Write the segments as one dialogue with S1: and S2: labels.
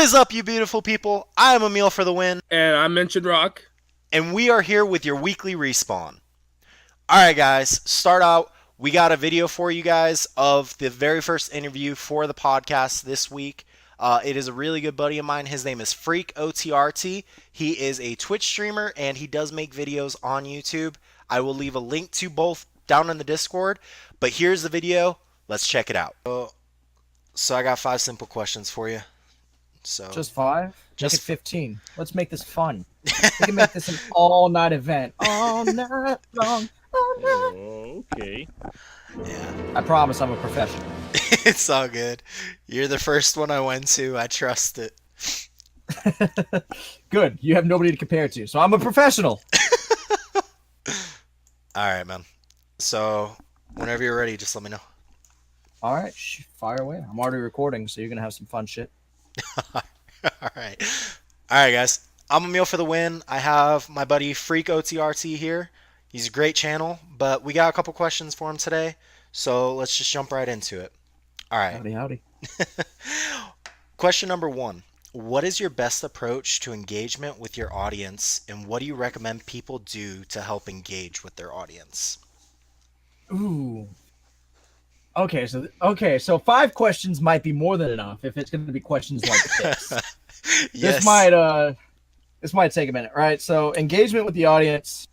S1: is up, you beautiful people? I am Emil for the win.
S2: And I'm MentionedRock.
S1: And we are here with your weekly respawn. Alright guys, start out. We got a video for you guys of the very first interview for the podcast this week. It is a really good buddy of mine. His name is Freak OTRT. He is a Twitch streamer and he does make videos on YouTube. I will leave a link to both down in the Discord. But here's the video. Let's check it out. So I got 5 simple questions for you. So
S3: just 5? Just make it 15. Let's make this fun. We can make this an all-night event. All night long. All night.
S2: Okay.
S1: Yeah.
S3: I promise I'm a professional.
S1: It's all good. You're the first one I went to. I trust it.
S3: Good. You have nobody to compare to, so I'm a professional.
S1: All right, man. So whenever you're ready, just let me know.
S3: All right. Fire away. I'm already recording, so you're going to have some fun shit.
S1: All right, guys. I'm Emil for the win. I have my buddy Freak OTRT here. He's a great channel, but we got a couple questions for him today, so let's just jump right into it. All right.
S3: Howdy.
S1: Question number 1. What is your best approach to engagement with your audience, and what do you recommend people do to help engage with their audience?
S3: Ooh. Okay, so 5 questions might be more than enough if it's going to be questions like this.
S1: Yes.
S3: This might take a minute, right? So engagement with the audience.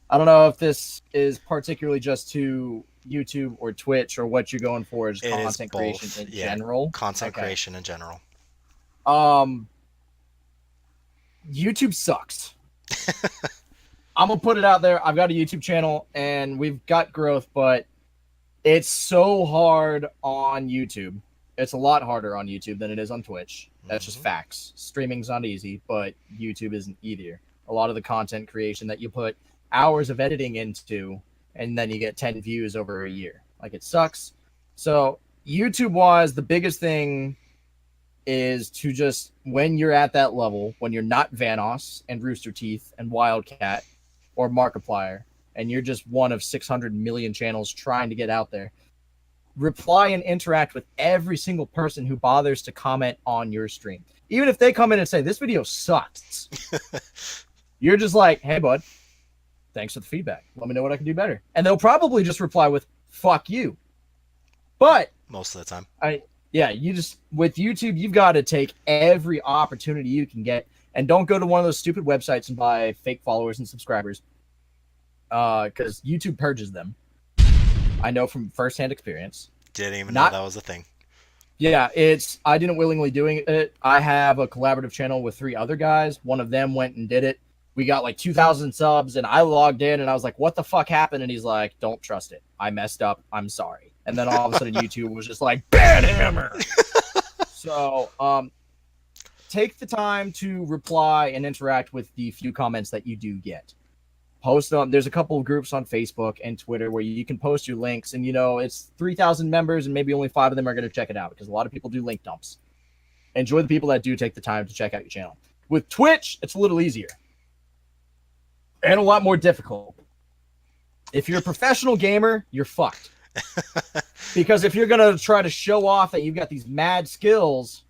S3: I don't know if this is particularly just to YouTube or Twitch or what you're going for is content creation in general.
S1: Content creation in general.
S3: YouTube sucks. I'm gonna put it out there. I've got a YouTube channel and we've got growth, but it's so hard on YouTube. It's a lot harder on YouTube than it is on Twitch. That's just facts. Streaming's not easy, but YouTube isn't either. A lot of the content creation that you put hours of editing into, and then you get 10 views over a year. Like, it sucks. So YouTube-wise, the biggest thing is to just, when you're at that level, when you're not Vanoss and Rooster Teeth and Wildcat or Markiplier, and you're just one of 600 million channels trying to get out there, reply and interact with every single person who bothers to comment on your stream. Even if they come in and say, this video sucks, you're just like, hey, bud, thanks for the feedback. Let me know what I can do better. And they'll probably just reply with, fuck you. But
S1: most of the time.
S3: With YouTube, you've got to take every opportunity you can get, and don't go to one of those stupid websites and buy fake followers and subscribers. Because YouTube purges them. I know from firsthand experience.
S1: Didn't even know that was a thing.
S3: Yeah, I didn't willingly doing it. I have a collaborative channel with 3 other guys. One of them went and did it. We got like 2,000 subs, and I logged in, and I was like, what the fuck happened? And he's like, don't trust it. I messed up. I'm sorry. And then all of a sudden, YouTube was just like, bad hammer. So, take the time to reply and interact with the few comments that you do get. Post on. There's a couple of groups on Facebook and Twitter where you can post your links, and it's 3,000 members, and maybe only 5 of them are going to check it out because a lot of people do link dumps. Enjoy the people that do take the time to check out your channel. With Twitch, it's a little easier and a lot more difficult. If you're a professional gamer, you're fucked. Because if you're going to try to show off that you've got these mad skills,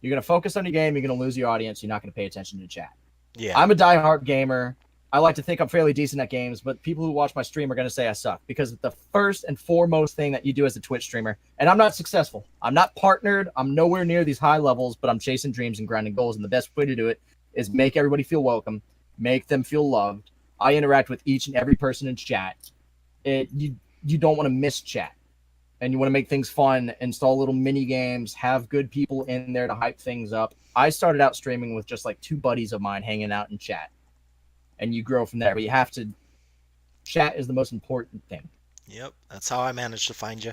S3: you're going to focus on your game, you're going to lose your audience, you're not going to pay attention to chat.
S1: Yeah.
S3: I'm a diehard gamer. I like to think I'm fairly decent at games, but people who watch my stream are going to say I suck because the first and foremost thing that you do as a Twitch streamer, and I'm not successful. I'm not partnered. I'm nowhere near these high levels, but I'm chasing dreams and grinding goals, and the best way to do it is make everybody feel welcome, make them feel loved. I interact with each and every person in chat. You don't want to miss chat, and you want to make things fun, install little mini games, have good people in there to hype things up. I started out streaming with just like 2 buddies of mine hanging out in chat. And you grow from there, but you have to. Chat is the most important thing.
S1: Yep, that's how I managed to find you.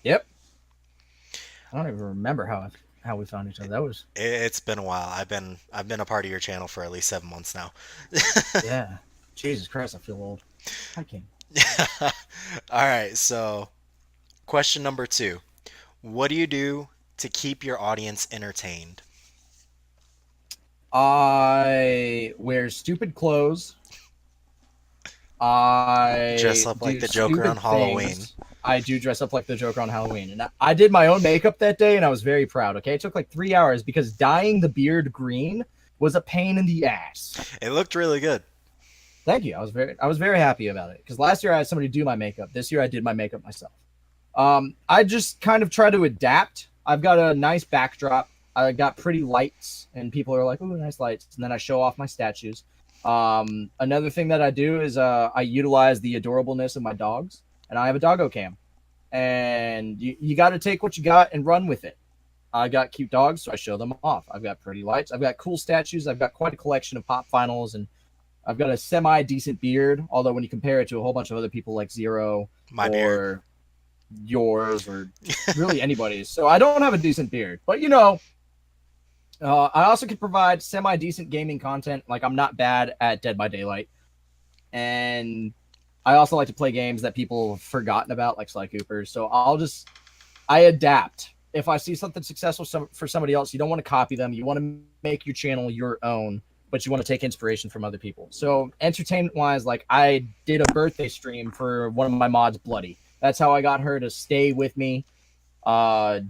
S3: Yep. I don't even remember how we found each other. That was.
S1: It's been a while. I've been a part of your channel for at least 7 months now.
S3: Yeah. Jesus Christ, I feel old. I can't.
S1: All right, so question number 2: what do you do to keep your audience entertained?
S3: I wear stupid clothes. I
S1: dress up like the Joker on Halloween.
S3: I do dress up like the Joker on Halloween. And I did my own makeup that day, and I was very proud, okay? It took like 3 hours because dyeing the beard green was a pain in the ass.
S1: It looked really good.
S3: Thank you. I was very happy about it because last year I had somebody do my makeup. This year I did my makeup myself. I just kind of try to adapt. I've got a nice backdrop. I got pretty lights, and people are like, "Oh, nice lights." And then I show off my statues. Another thing that I do is I utilize the adorableness of my dogs, and I have a doggo cam. And you got to take what you got and run with it. I got cute dogs, so I show them off. I've got pretty lights. I've got cool statues. I've got quite a collection of pop finals, and I've got a semi-decent beard. Although when you compare it to a whole bunch of other people like Zero
S1: My
S3: or
S1: beard.
S3: yours or really anybody's, so I don't have a decent beard. But I also can provide semi-decent gaming content. Like I'm not bad at Dead by Daylight, and I also like to play games that people have forgotten about, like Sly Cooper. So I adapt. If I see something successful for somebody else, you don't want to copy them. You want to make your channel your own, but you want to take inspiration from other people. So entertainment-wise, like I did a birthday stream for one of my mods, Bloody. That's how I got her to stay with me.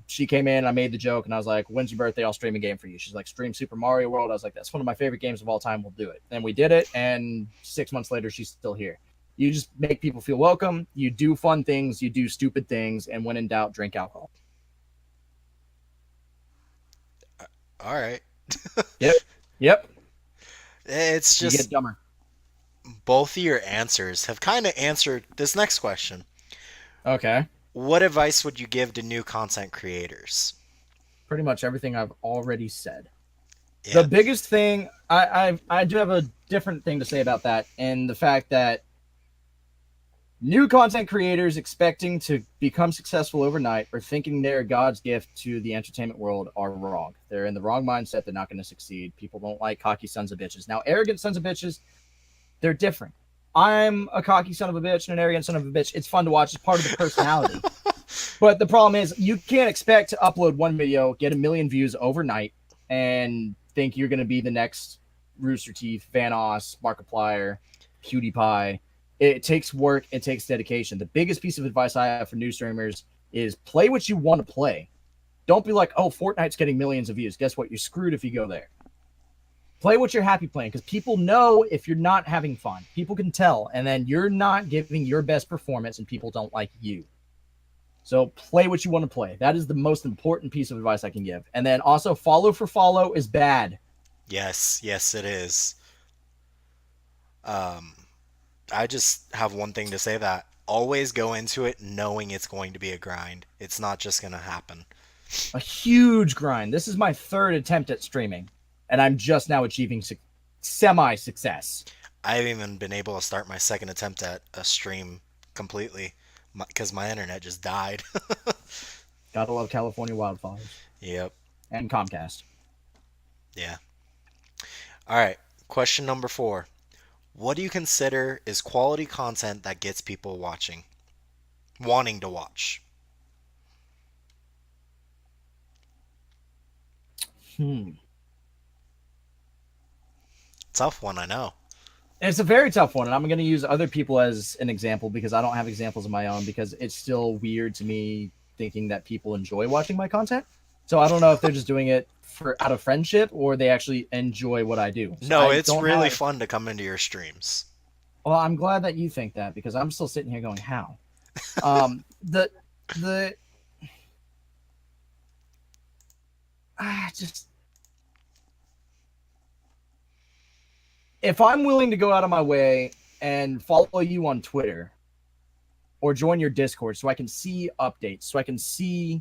S3: She came in, I made the joke, and I was like, "When's your birthday? I'll stream a game for you." She's like, "Stream Super Mario World." I was like, "That's one of my favorite games of all time. We'll do it." And we did it, and 6 months later, she's still here. You just make people feel welcome. You do fun things. You do stupid things, and when in doubt, drink alcohol.
S1: All right.
S3: Yep. Yep.
S1: It's
S3: You get
S1: just
S3: dumber.
S1: both of your answers have kind of answered this next question.
S3: Okay.
S1: What advice would you give to new content creators?
S3: Pretty much everything I've already said. The
S1: Yeah.
S3: biggest thing I do have a different thing to say about that, and the fact that new content creators expecting to become successful overnight or thinking they're God's gift to the entertainment world are wrong. They're in the wrong mindset. They're not going to succeed. People don't like cocky sons of bitches. Now, arrogant sons of bitches, they're different. I'm a cocky son of a bitch and an arrogant son of a bitch. It's fun to watch. It's part of the personality. But the problem is you can't expect to upload one video, get 1,000,000 views overnight, and think you're going to be the next Rooster Teeth, Vanoss, Markiplier, PewDiePie. It takes work. It takes dedication. The biggest piece of advice I have for new streamers is play what you want to play. Don't be like, "Oh, Fortnite's getting millions of views." Guess what? You're screwed if you go there. Play what you're happy playing, because people know if you're not having fun. People can tell, and then you're not giving your best performance, and people don't like you. So play what you want to play. That is the most important piece of advice I can give. And then also, follow for follow is bad.
S1: Yes, yes, it is. Um, I just have one thing to say that always go into it knowing it's going to be a grind. It's not just going to happen.
S3: A huge grind. This is my third attempt at streaming, and I'm just now achieving semi-success.
S1: I haven't even been able to start my second attempt at a stream completely because my internet just died.
S3: Gotta love California wildfires
S1: Yep.
S3: and Comcast.
S1: Yeah. All right. Question number 4. What do you consider is quality content that gets people wanting to watch?
S3: Hmm.
S1: Tough one, I know.
S3: It's a very tough one, and I'm going to use other people as an example because I don't have examples of my own, because it's still weird to me thinking that people enjoy watching my content. So I don't know if they're just doing it out of friendship or they actually enjoy what I do. So
S1: No,
S3: I
S1: it's
S3: don't
S1: really
S3: have.
S1: fun to come into your streams.
S3: Well, I'm glad that you think that, because I'm still sitting here going, how? The just if I'm willing to go out of my way and follow you on Twitter or join your Discord so I can see updates, so I can see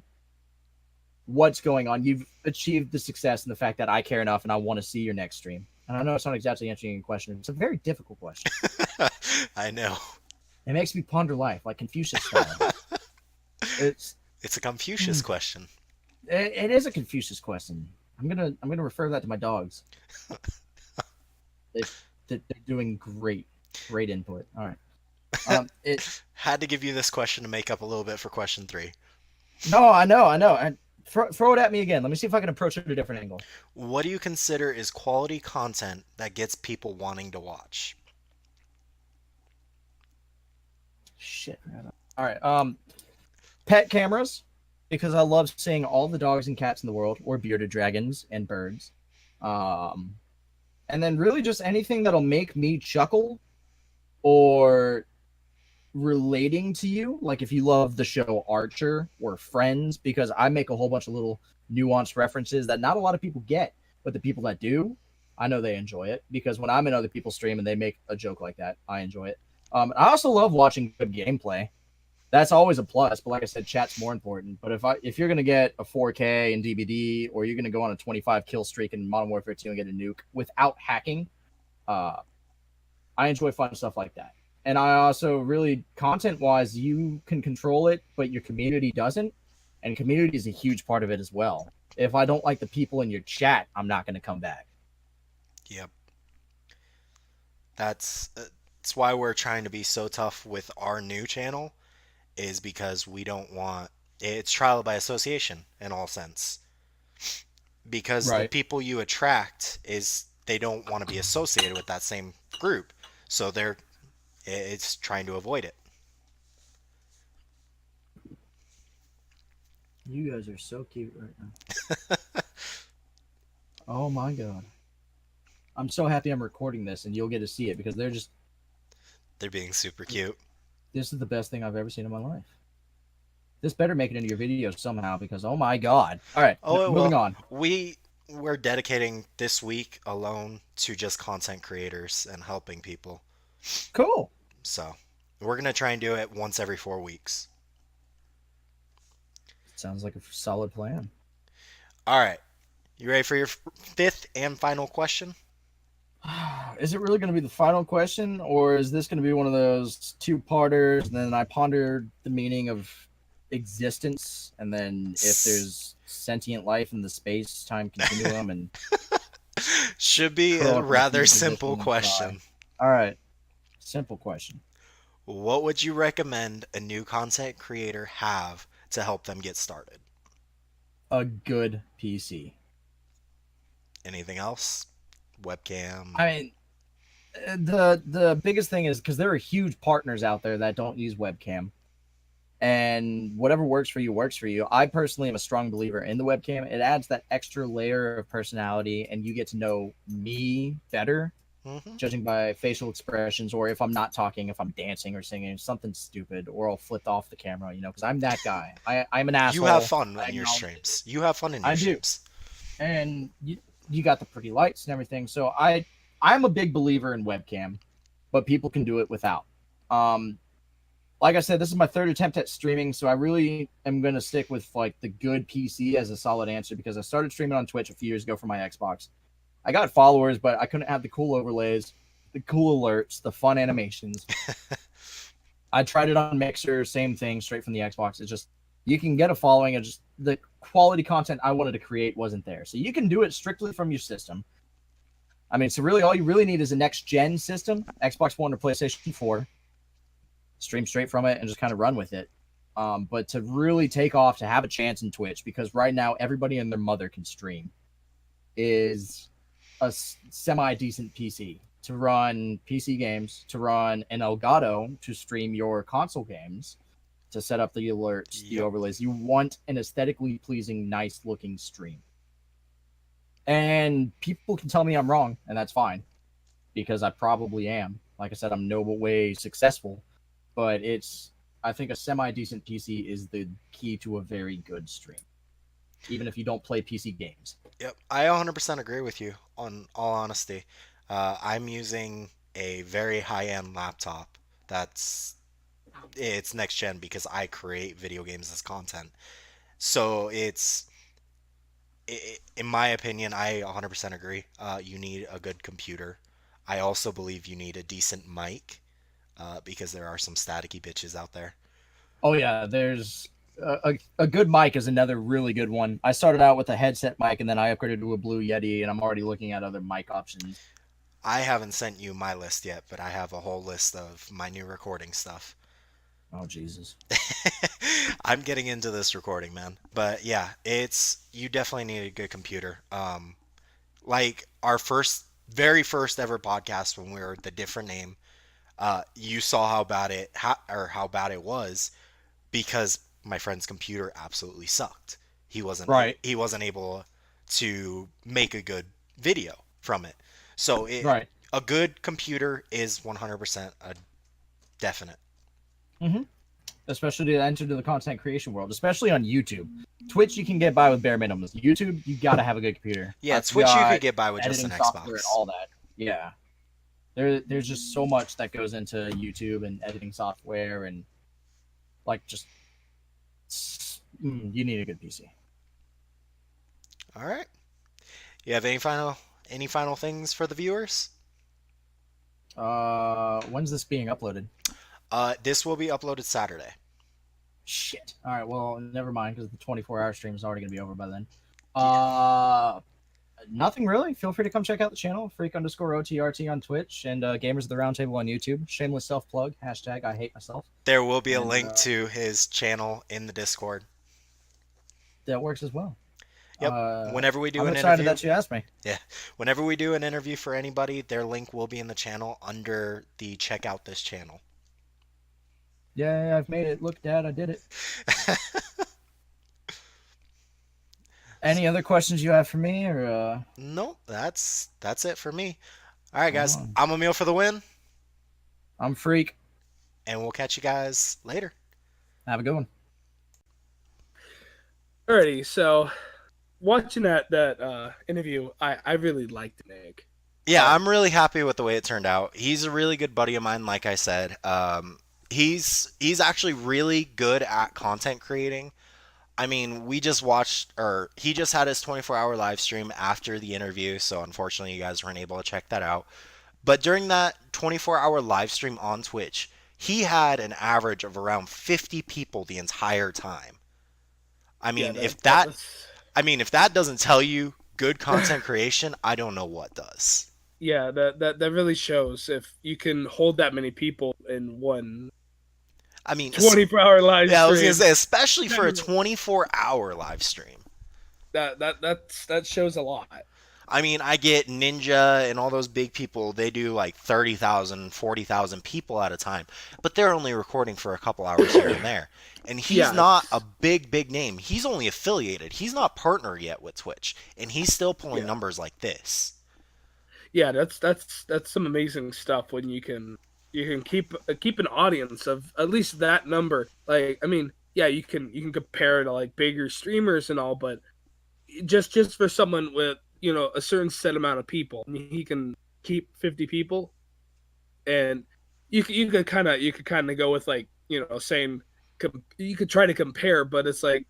S3: what's going on, you've achieved the success in the fact that I care enough and I want to see your next stream. And I know it's not exactly answering your question. It's a very difficult question.
S1: I know.
S3: It makes me ponder life, like Confucius style. It's
S1: It's a Confucius question.
S3: it is a Confucius question. I'm gonna refer that to my dogs. They, they're doing great input. All right. It
S1: Had to give you this question to make up a little bit for question 3.
S3: No, I know. And throw it at me again. Let me see if I can approach it at a different angle.
S1: What do you consider is quality content that gets people wanting to watch?
S3: Shit. Man. All right. Pet cameras, because I love seeing all the dogs and cats in the world, or bearded dragons and birds. Um, and then really just anything that'll make me chuckle or relating to you. Like if you love the show Archer or Friends, because I make a whole bunch of little nuanced references that not a lot of people get, but the people that do, I know they enjoy it, because when I'm in other people's stream and they make a joke like that, I enjoy it. I also love watching good gameplay. That's always a plus, but like I said, chat's more important. But if you're gonna get a 4K and DVD, or you're gonna go on a 25 kill streak in Modern Warfare 2 and get a nuke without hacking, uh, I enjoy fun stuff like that. And I also really, content wise, you can control it, but your community doesn't. And community is a huge part of it as well. If I don't like the people in your chat, I'm not going to come back.
S1: Yep. That's why we're trying to be so tough with our new channel, is because we don't want it's trial by association in all sense. Because the
S3: Right.
S1: people you attract is they don't want to be associated with that same group. So it's trying to avoid it.
S3: You guys are so cute right now. Oh my god. I'm so happy I'm recording this and you'll get to see it, because
S1: They're being super cute.
S3: this is the best thing I've ever seen in my life. This better make it into your video somehow, because oh my god. All right,
S1: Oh
S3: moving
S1: well,
S3: on.
S1: we're dedicating this week alone to just content creators and helping people.
S3: Cool.
S1: So we're gonna try and do it once every 4 weeks.
S3: Sounds like a solid plan.
S1: All right, you ready for your fifth and final question?
S3: Is it really going to be the final question, or is this going to be one of those two-parters? And then I pondered the meaning of existence, and then if there's sentient life in the space-time continuum, and
S1: Should be
S3: curl
S1: a
S3: up in a
S1: rather
S3: fetal
S1: simple
S3: position and
S1: question.
S3: cry. All right, simple question.
S1: What would you recommend a new content creator have to help them get started?
S3: A good PC.
S1: Anything else? Webcam.
S3: I mean, the biggest thing is because there are huge partners out there that don't use webcam, and whatever works for you works for you. I personally am a strong believer in the webcam. It adds that extra layer of personality, and you get to know me better,
S1: Hmm.
S3: judging by facial expressions, or if I'm not talking, if I'm dancing or singing something stupid, or I'll flip off the camera, because I'm that guy. I'm an
S1: You have
S3: asshole.
S1: fun
S3: I
S1: in your
S3: acknowledge it.
S1: streams. You have fun in
S3: I
S1: your
S3: do.
S1: streams.
S3: And you got the pretty lights and everything. So I'm a big believer in webcam, but people can do it without. Um, like I said, this is my third attempt at streaming, so I really am gonna stick with like the good PC as a solid answer, because I started streaming on Twitch a few years ago for my Xbox. I got followers, but I couldn't have the cool overlays, the cool alerts, the fun animations. I tried it on Mixer, same thing, straight from the Xbox. It's just you can get a following, and just the quality content I wanted to create wasn't there. So you can do it strictly from your system. I mean, so really all you really need is a next gen system, Xbox One or PlayStation 4. Stream straight from it and just kind of run with it. But to really take off, to have a chance in Twitch, because right now everybody and their mother can stream, is a semi decent PC to run PC games, to run an Elgato to stream your console games, to set up the alerts, the
S1: Yep.
S3: overlays. You want an aesthetically pleasing, nice looking stream. And people can tell me I'm wrong, and that's fine, because I probably am. Like I said, I'm no way successful, but I think a semi decent PC is the key to a very good stream, even if you don't play PC games.
S1: Yep, I 100% agree with you on all honesty. I'm using a very high-end laptop that's it's next gen because I create video games as content. So in my opinion, I 100% agree. You need a good computer. I also believe you need a decent mic because there are some staticky bitches out there.
S3: Oh yeah, there's a good mic is another really good one. I started out with a headset mic, and then I upgraded to a Blue Yeti, and I'm already looking at other mic options.
S1: I haven't sent you my list yet, but I have a whole list of my new recording stuff.
S3: Oh Jesus.
S1: I'm getting into this recording, man. But yeah, it's you definitely need a good computer. Like our very first ever podcast when we were the different name, you saw how bad it was because my friend's computer absolutely sucked.
S3: Right.
S1: He wasn't able to make a good video from it. So
S3: Right.
S1: a good computer is 100% a definite.
S3: Mm-hmm. Especially to enter into the content creation world, especially on YouTube. Twitch, you can get by with bare minimums. YouTube, you got to have a good computer.
S1: Yeah,
S3: I've
S1: Twitch you
S3: got
S1: could get by with just an
S3: editing software and
S1: Xbox.
S3: all that. Yeah. There's just so much that goes into YouTube and editing software and like just you need a good PC.
S1: All right. You have any final things for the viewers?
S3: When's this being uploaded?
S1: This will be uploaded Saturday.
S3: Shit. All right. Well, never mind because the 24-hour stream is already gonna be over by then. Nothing really. Feel free to come check out the channel, freak_OTRT on Twitch and Gamers of the Roundtable on YouTube. Shameless self plug. # I hate myself.
S1: There will be a link to his channel in the Discord.
S3: That works as well.
S1: Yep. Whenever we do
S3: I'm
S1: an
S3: excited
S1: interview,
S3: that you asked me.
S1: yeah. Whenever we do an interview for anybody, their link will be in the channel under the check out this channel.
S3: Yeah, I've made it. Look, Dad, I did it. Any other questions you have for me, or?
S1: Nope, that's it for me. All right, guys. I'm Emil for the win.
S3: I'm Freak.
S1: And we'll catch you guys later.
S3: Have a good one.
S2: Alrighty, so watching that interview, I really liked Nick.
S1: Yeah, I'm really happy with the way it turned out. He's a really good buddy of mine, like I said. He's actually really good at content creating. I mean, he just had his 24-hour live stream after the interview, so unfortunately you guys weren't able to check that out. But during that 24-hour live stream on Twitch, he had an average of around 50 people the entire time. I mean,
S2: Yeah,
S1: if that doesn't tell you good content creation, I don't know what does.
S2: Yeah, that really shows if you can hold that many people in one.
S1: I mean,
S2: 24-hour live stream.
S1: Yeah, I was gonna say, especially for a 24-hour live stream.
S2: That shows a lot.
S1: I mean, I get Ninja and all those big people. They do like 30,000, 40,000 people at a time, but they're only recording for a couple hours here and there. And he's not a big name. He's only affiliated. He's not partnered yet with Twitch, and he's still pulling numbers like this.
S2: Yeah, that's some amazing stuff when you can keep an audience of at least that number. Like, I mean, yeah, you can compare to like bigger streamers and all, but just for someone with, you know, a certain set amount of people, he can keep 50 people, and you could kind of go with, like, you know, saying you could try to compare, but it's like,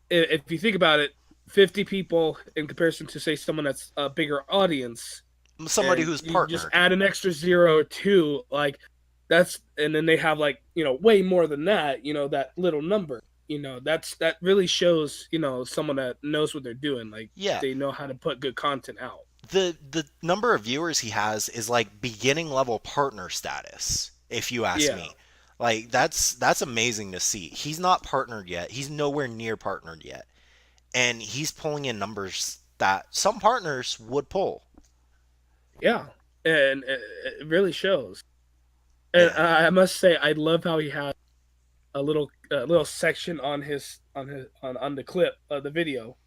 S2: if you think about it, 50 people in comparison to, say, someone that's a bigger audience,
S1: somebody who's partnered,
S2: just add an extra 0 or 2, like that's, and then they have, like, you know, way more than that, you know, that little number. You know, that really shows, you know, someone that knows what they're doing. Like, they know how to put good content out.
S1: The number of viewers he has is like beginning level partner status, if you ask me. Like, that's amazing to see. He's not partnered yet. He's nowhere near partnered yet. And he's pulling in numbers that some partners would pull.
S2: Yeah, and it really shows. And I must say, I love how he has a little section on the clip of the video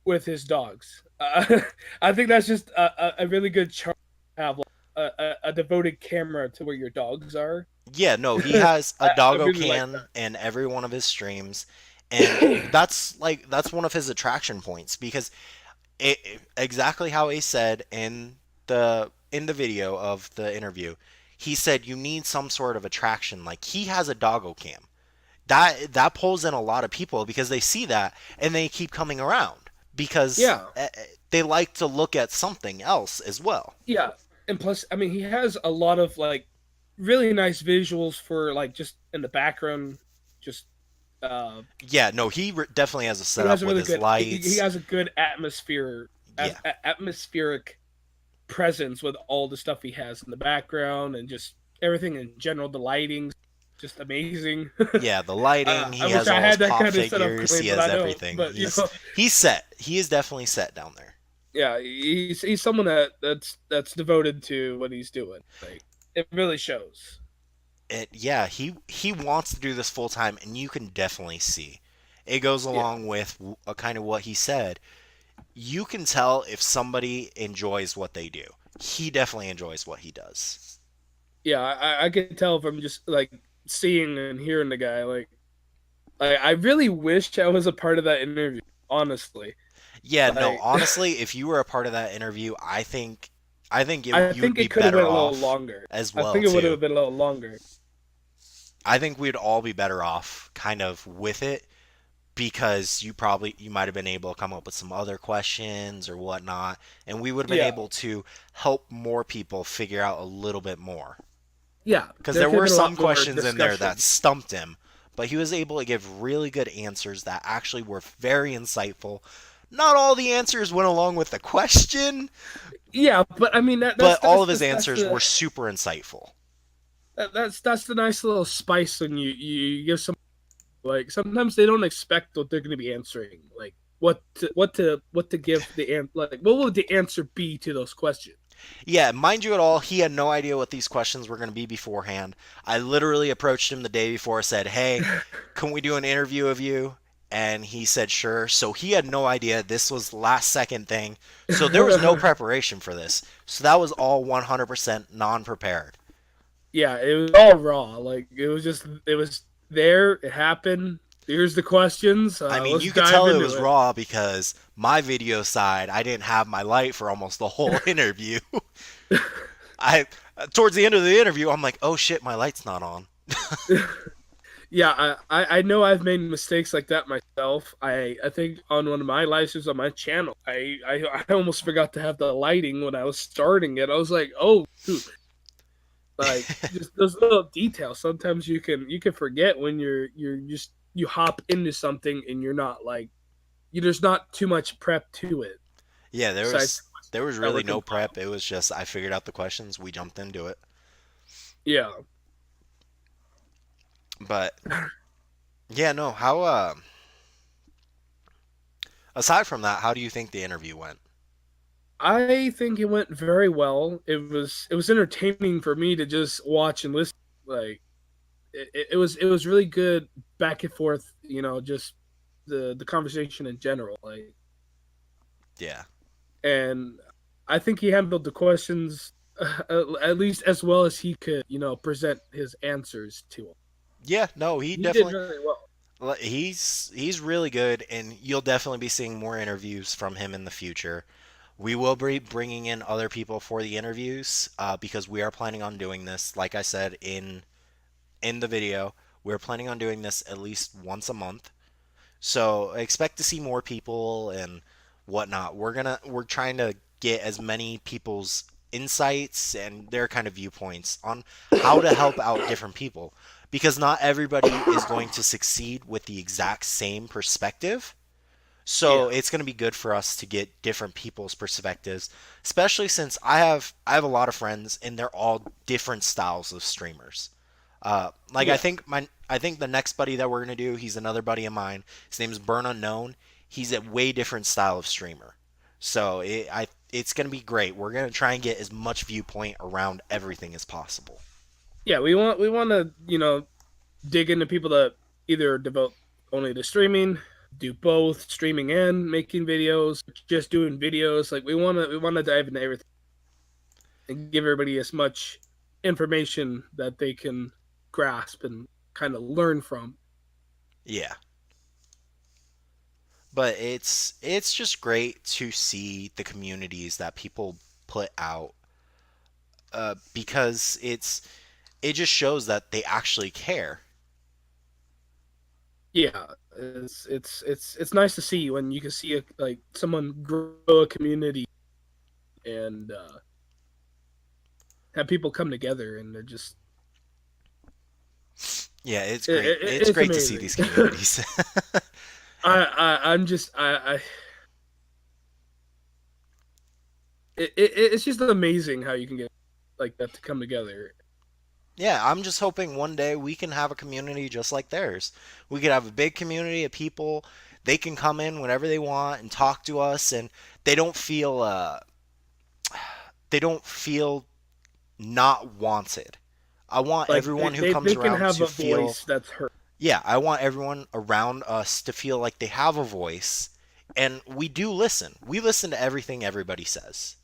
S2: with his dogs. I think that's just a really good chart to have, like, a devoted camera to where your dogs are.
S1: Yeah, no, he has a doggo cam in every one of his streams, and that's one of his attraction points, because exactly how he said in the video of the interview. He said you need some sort of attraction. Like, he has a doggo cam. That pulls in a lot of people because they see that and they keep coming around because they like to look at something else as well.
S2: Yeah, and plus, I mean, he has a lot of, like, really nice visuals for, like, just in the background, just.
S1: Yeah, no, he definitely has a setup with his lights.
S2: He has a good atmospheric presence with all the stuff he has in the background and just everything in general. The lighting, just amazing.
S1: Yeah, the lighting. He has all his pop figures. He has everything.
S2: But,
S1: he's set. He is definitely set down there.
S2: Yeah, he's someone that's devoted to what he's doing. Like, it really shows.
S1: yeah, he wants to do this full time, and you can definitely see. It goes
S2: Yeah,
S1: along with kind of what he said. You can tell if somebody enjoys what they do. He definitely enjoys what he does.
S2: yeah, I can tell from just like seeing and hearing the guy. Like, I really wish I was a part of that interview. Honestly,
S1: Yeah, no,
S2: like,
S1: honestly, if you were a part of that interview, I think
S2: I
S1: you would
S2: think
S1: be
S2: it could have
S1: better
S2: went a little
S1: off
S2: longer.
S1: as
S2: I
S1: well
S2: think it would
S1: too.
S2: have been a little longer.
S1: I think we'd all be better off kind of with it because you might have been able to come up with some other questions or whatnot, and we would have been
S2: Yeah,
S1: able to help more people figure out a little bit more.
S2: yeah,
S1: Because
S2: there
S1: there
S2: could have
S1: were
S2: been a
S1: some
S2: lot more
S1: questions in there that
S2: discussion.
S1: stumped him, but he was able to give really good answers that actually were very insightful. Not all the answers went along with the question,
S2: Yeah, but I mean
S1: but all of his answers were super insightful.
S2: that's the nice little spice when you give some, like, sometimes they don't expect what they're going to be answering, like what to give like what would the answer be to those questions.
S1: Yeah, mind you at all, he had no idea what these questions were going to be beforehand. I literally approached him the day before, said, "Hey, can we do an interview of you?" And he said, "Sure." So he had no idea this was last second thing. So there was no preparation for this. So that was all 100% non-prepared.
S2: Yeah, it was all raw. Like, it was there. It happened. Here's the questions.
S1: I mean,
S2: Let's
S1: you could
S2: dive
S1: tell it
S2: into
S1: was
S2: it.
S1: raw because my video side, I didn't have my light for almost the whole interview. I towards the end of the interview, I'm like, "Oh shit, my light's not on."
S2: Yeah, I know I've made mistakes like that myself. I think on one of my live streams on my channel, I almost forgot to have the lighting when I was starting it. I was like, oh dude, like, just those little details. Sometimes you can forget when you're just you hop into something and you're not like there's not too much prep to it
S1: Yeah,
S2: besides
S1: there was
S2: that
S1: really
S2: were
S1: no
S2: compiled.
S1: prep. It was just I figured out the questions, we jumped into it.
S2: Yeah,
S1: But yeah, no, how aside from that, how do you think the interview went?
S2: I think it went very well. It was entertaining for me to just watch and listen. Like, it was really good back and forth. Just the conversation in general. Like,
S1: Yeah.
S2: and I think he handled the questions at least as well as he could. Present his answers to him.
S1: Yeah, no, he
S2: He did
S1: definitely
S2: very well.
S1: he's really good and you'll definitely be seeing more interviews from him in the future. We will be bringing in other people for the interviews because we are planning on doing this. Like I said in the video, we're planning on doing this at least once a month. So expect to see more people and whatnot. We're trying to get as many people's insights and their kind of viewpoints on how to help out different people because not everybody is going to succeed with the exact same perspective. So
S2: Yeah,
S1: it's going to be good for us to get different people's perspectives, especially since I have a lot of friends and they're all different styles of streamers. Like
S2: yeah,
S1: I think the next buddy that we're gonna do, he's another buddy of mine. His name's Burn Unknown. He's a way different style of streamer. So it's gonna be great. We're gonna try and get as much viewpoint around everything as possible.
S2: yeah. We want to dig into people that either devote only to streaming, do both streaming and making videos, just doing videos. Like, we want to dive into everything and give everybody as much information that they can grasp and kind of learn from.
S1: Yeah, but it's just great to see the communities that people put out because it just shows that they actually care.
S2: Yeah, it's nice to see when you can see like someone grow a community and have people come together and they're just
S1: Yeah, it's
S2: it,
S1: great.
S2: it,
S1: It's
S2: it's
S1: great to see
S2: amazing.
S1: these communities.
S2: I'm just it's just amazing how you can get like that to come together.
S1: Yeah, I'm just hoping one day we can have a community just like theirs. We could have a big community of people. They can come in whenever they want and talk to us, and they don't feel they don't feel not wanted. I want
S2: Like
S1: everyone who
S2: they
S1: comes
S2: can
S1: around
S2: have
S1: to
S2: a
S1: feel,
S2: voice that's heard.
S1: yeah, I want everyone around us to feel like they have a voice, and we do listen. We listen to everything everybody says.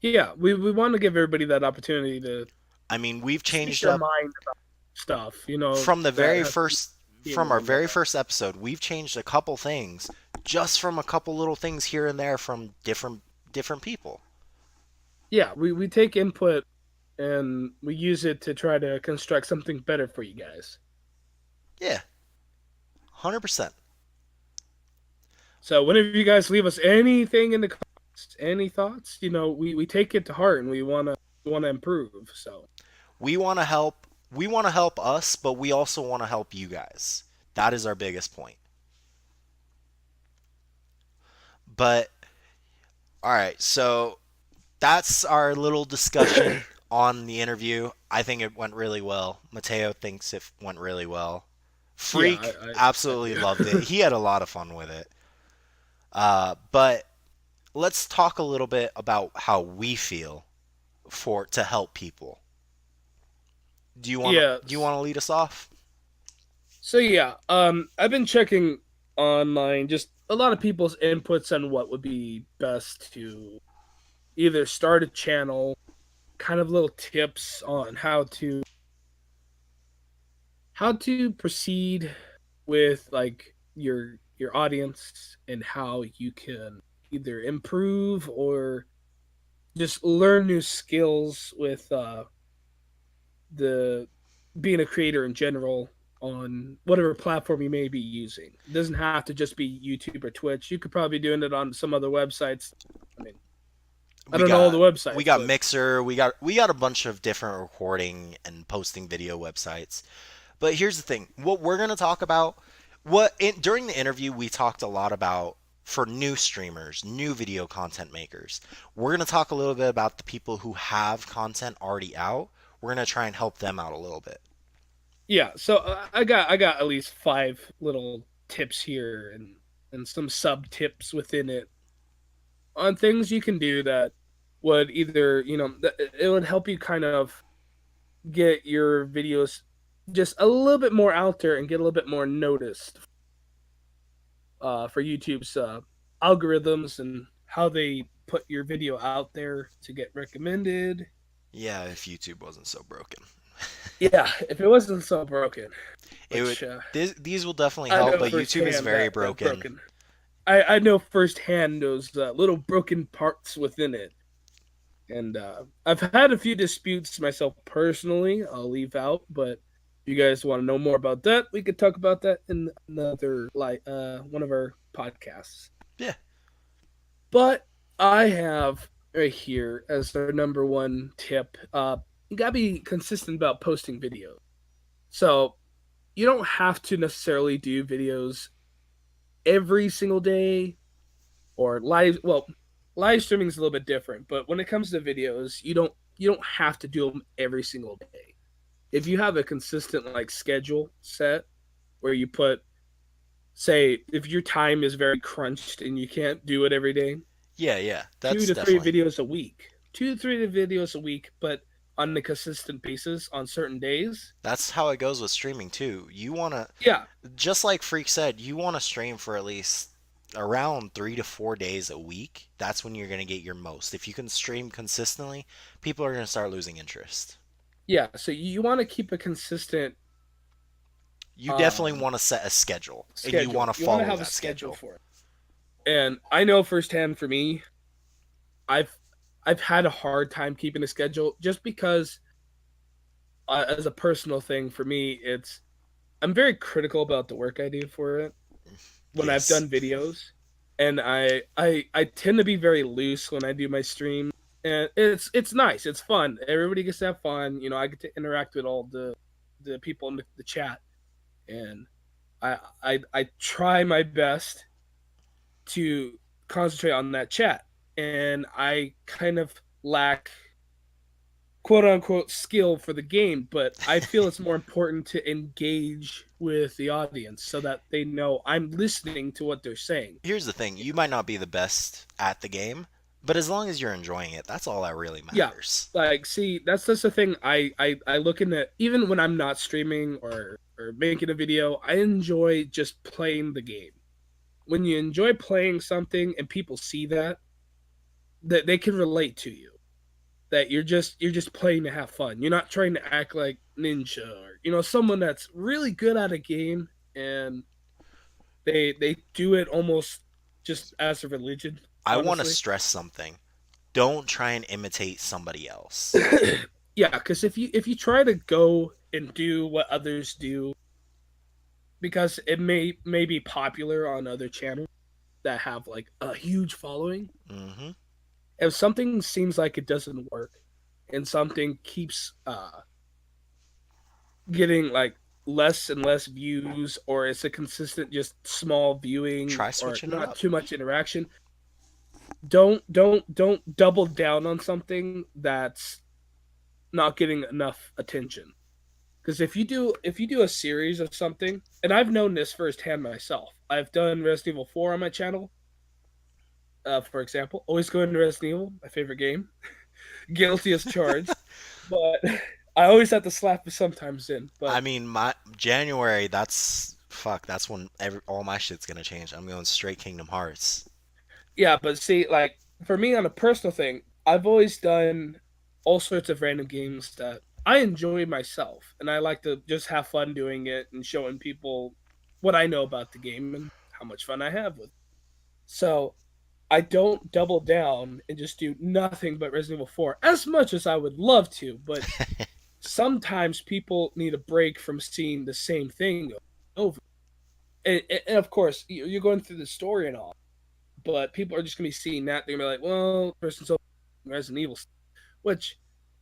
S2: Yeah, we want to give everybody that opportunity to
S1: I mean, we've
S2: speak
S1: changed
S2: their
S1: up
S2: mind about stuff, you know,
S1: from the
S2: that
S1: very
S2: has
S1: first from
S2: opinion
S1: our
S2: and all
S1: very
S2: that.
S1: first episode. We've changed a couple things just from a couple little things here and there from different people.
S2: Yeah, we take input and we use it to try to construct something better for you guys.
S1: Yeah, 100%.
S2: So whenever you guys leave us anything in the comments, any thoughts, you know, we take it to heart and we wanna improve. So
S1: We want to help. We want to help us, but we also want to help you guys. That is our biggest point. But all right, so that's our little discussion on the interview. I think it went really well. Mateo thinks it went really well.
S2: yeah,
S1: Freak
S2: I
S1: absolutely
S2: do.
S1: loved it. He had a lot of fun with it. But let's talk a little bit about how we feel for to help people.
S2: Yeah.
S1: Do you want to lead us off?
S2: So yeah, I've been checking online just a lot of people's inputs on what would be best to either start a channel, kind of little tips on how to proceed with like your audience and how you can either improve or just learn new skills with the being a creator in general on whatever platform you may be using. It doesn't have to just be YouTube or Twitch. You could probably be doing it on some other websites. I mean, I
S1: We
S2: don't know all the
S1: got we
S2: websites,
S1: got
S2: but
S1: Mixer, we got a bunch of different recording and posting video websites. But here's the thing: what we're gonna talk about, during the interview we talked a lot about for new streamers, new video content makers. We're gonna talk a little bit about the people who have content already out. We're gonna try and help them out a little bit.
S2: yeah. So I got at least 5 little tips here and some sub tips within it on things you can do that would either it would help you kind of get your videos just a little bit more out there and get a little bit more noticed for YouTube's algorithms and how they put your video out there to get recommended.
S1: Yeah, if YouTube wasn't so broken,
S2: Yeah, if it wasn't so broken,
S1: it would.
S2: which
S1: These will definitely
S2: I
S1: help,
S2: know
S1: but YouTube is
S2: firsthand
S1: very
S2: that
S1: broken.
S2: broken. I know firsthand those little broken parts within it. And I've had a few disputes myself personally. I'll leave out, but if you guys want to know more about that, we could talk about that in another one of our podcasts.
S1: Yeah.
S2: But I have right here as our number one tip. You gotta be consistent about posting videos. So you don't have to necessarily do videos every single day or live. Well, live streaming is a little bit different, but when it comes to videos, you don't have to do them every single day. If you have a consistent like schedule set where you put, say, if your time is very crunched and you can't do it every day,
S1: Yeah,
S2: two
S1: that's
S2: to three
S1: definitely.
S2: videos a week, 2 to 3 videos a week, but on a consistent basis on certain days.
S1: That's how it goes with streaming too. You want to,
S2: Yeah,
S1: just like Freak said, you want to stream for at least around 3 to 4 days a week. That's when you're going to get your most. If you can stream consistently, people are going to start losing interest.
S2: yeah. So you want to keep a consistent
S1: You definitely
S2: um,
S1: want to set a schedule, and you
S2: schedule.
S1: want to
S2: You want to
S1: follow
S2: have a
S1: that
S2: schedule
S1: schedule.
S2: for it. And I know firsthand for me, I've I've had a hard time keeping a schedule just because, as a personal thing for me, it's I'm very critical about the work I do for it when I've
S1: Yes.
S2: done videos, and I tend to be very loose when I do my stream, and it's nice, it's fun. Everybody gets to have fun. You know, I get to interact with all the people in the chat, and I try my best to concentrate on that chat, and I kind of lack quote unquote skill for the game, but I feel it's more important to engage with the audience so that they know I'm listening to what they're saying.
S1: Here's the thing: you might not be the best at the game, But as long as you're enjoying it, that's all that really
S2: Yeah,
S1: matters.
S2: like see, that's just the thing. I look into, even when I'm not streaming or making a video, I enjoy just playing the game. When you enjoy playing something and people see that, that they can relate to you, that you're just playing to have fun. You're not trying to act like ninja or someone that's really good at a game, and they do it almost just as a religion,
S1: I want to
S2: honestly.
S1: stress something. Don't try and imitate somebody else.
S2: Yeah, because if you try to go and do what others do, because it may be popular on other channels that have like a huge following,
S1: Hmm.
S2: if something seems like it doesn't work and something keeps getting like less and less views, or it's a consistent just small viewing
S1: Try
S2: or
S1: switching it
S2: not
S1: up.
S2: too much interaction, don't double down on something that's not getting enough attention. Because if you do a series of something, and I've known this firsthand myself, I've done Resident Evil 4 on my channel, for example. Always going to Resident Evil, my favorite game. Guilty as charged, but I always have to slap it sometimes in.
S1: I
S2: But
S1: mean, my January, that's fuck. That's when all my shit's gonna change. I'm going straight Kingdom Hearts.
S2: yeah, but see, like for me on a personal thing, I've always done all sorts of random games that I enjoy myself, and I like to just have fun doing it and showing people what I know about the game and how much fun I have with it. So I don't double down and just do nothing but Resident Evil 4 as much as I would love to, but sometimes people need a break from seeing the same thing over. And of course, you're going through the story and all, but people are just going to be seeing that. They're going to be like, well, person's so Resident Evil, which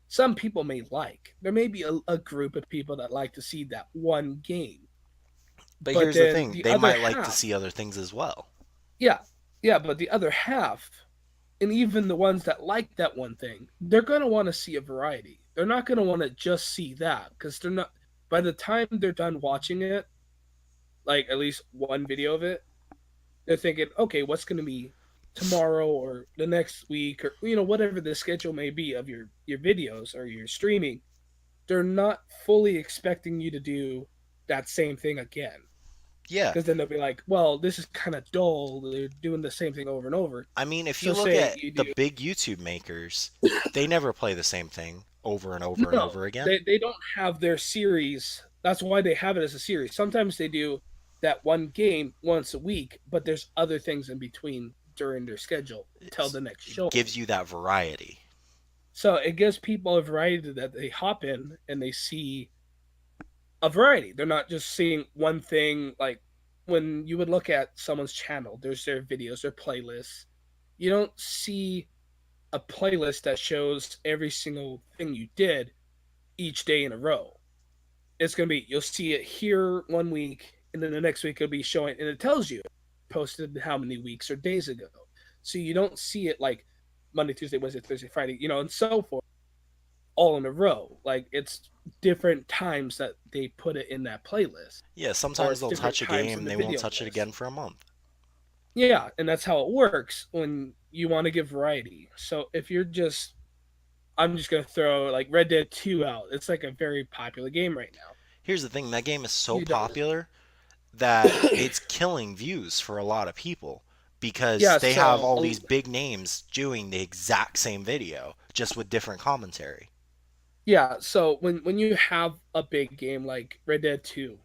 S2: some people may like. There may be a group of people that like to see that one game,
S1: But
S2: but
S1: here's the
S2: then
S1: thing,
S2: the
S1: they
S2: other
S1: might like to
S2: half,
S1: see other things as well.
S2: yeah, yeah, but the other half, and even the ones that like that one thing, they're going to want to see a variety. They're not going to want to just see that because they're not. By the time they're done watching it, like at least one video of it, they're thinking, okay, what's going to be tomorrow or the next week, or whatever the schedule may be of your videos or your streaming. They're not fully expecting you to do that same thing again,
S1: Yeah.
S2: because then they'll be like, well, this is kind of dull. They're doing the same thing over and over.
S1: I mean, if
S2: So
S1: you look
S2: say
S1: at
S2: you
S1: the
S2: do
S1: big YouTube makers, they never play the same thing over and over and
S2: no,
S1: over again.
S2: they don't have their series. That's why they have it as a series. Sometimes they do that one game once a week, but there's other things in between during their schedule till the next
S1: It
S2: show.
S1: gives you that variety.
S2: So it gives people a variety that they hop in and they see a variety. They're not just seeing one thing. Like when you would look at someone's channel, there's their videos, their playlists. You don't see a playlist that shows every single thing you did each day in a row. It's going to be, you'll see it here one week, and then the next week it'll be showing, and it tells you posted how many weeks or days ago. So you don't see it like Monday, Tuesday, Wednesday, Thursday, Friday, and so forth, all in a row. Like it's different times that they put it in that playlist,
S1: Yeah,
S2: or
S1: sometimes
S2: it's
S1: they'll
S2: different
S1: touch a
S2: times
S1: game
S2: in
S1: and
S2: the
S1: they won't
S2: video
S1: touch it
S2: list.
S1: again for a month.
S2: Yeah, and that's how it works when you want to give variety. So if you're just, I'm just gonna throw like Red Dead 2 out. It's like a very popular game right now.
S1: Here's the thing, that game is so
S2: You don't.
S1: popular that it's killing views for a lot of people because
S2: Yeah,
S1: they have
S2: so
S1: all these big names doing the exact same video just with different commentary.
S2: yeah, so when you have a big game like Red Dead 2,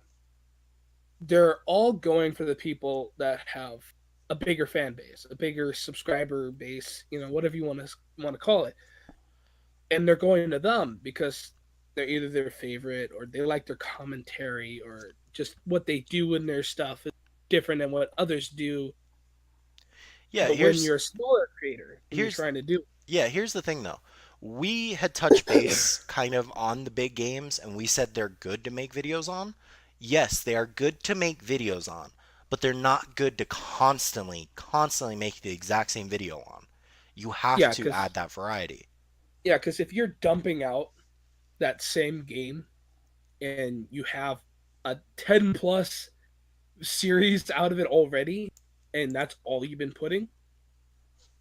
S2: they're all going for the people that have a bigger fan base, a bigger subscriber base, whatever you want to call it. And they're going to them because they're either their favorite, or they like their commentary, or just what they do in their stuff is different than what others do.
S1: Yeah,
S2: But when
S1: here's
S2: you're a smaller creator and you're
S1: here's
S2: trying to do,
S1: yeah, here's the thing though. We had touched base kind of on the big games and we said they're good to make videos on. Yes, they are good to make videos on, but they're not good to constantly make the exact same video on. You have
S2: yeah,
S1: to
S2: because
S1: add that variety.
S2: if you're dumping out that same game and you have a 10 plus series out of it already, and that's all you've been putting,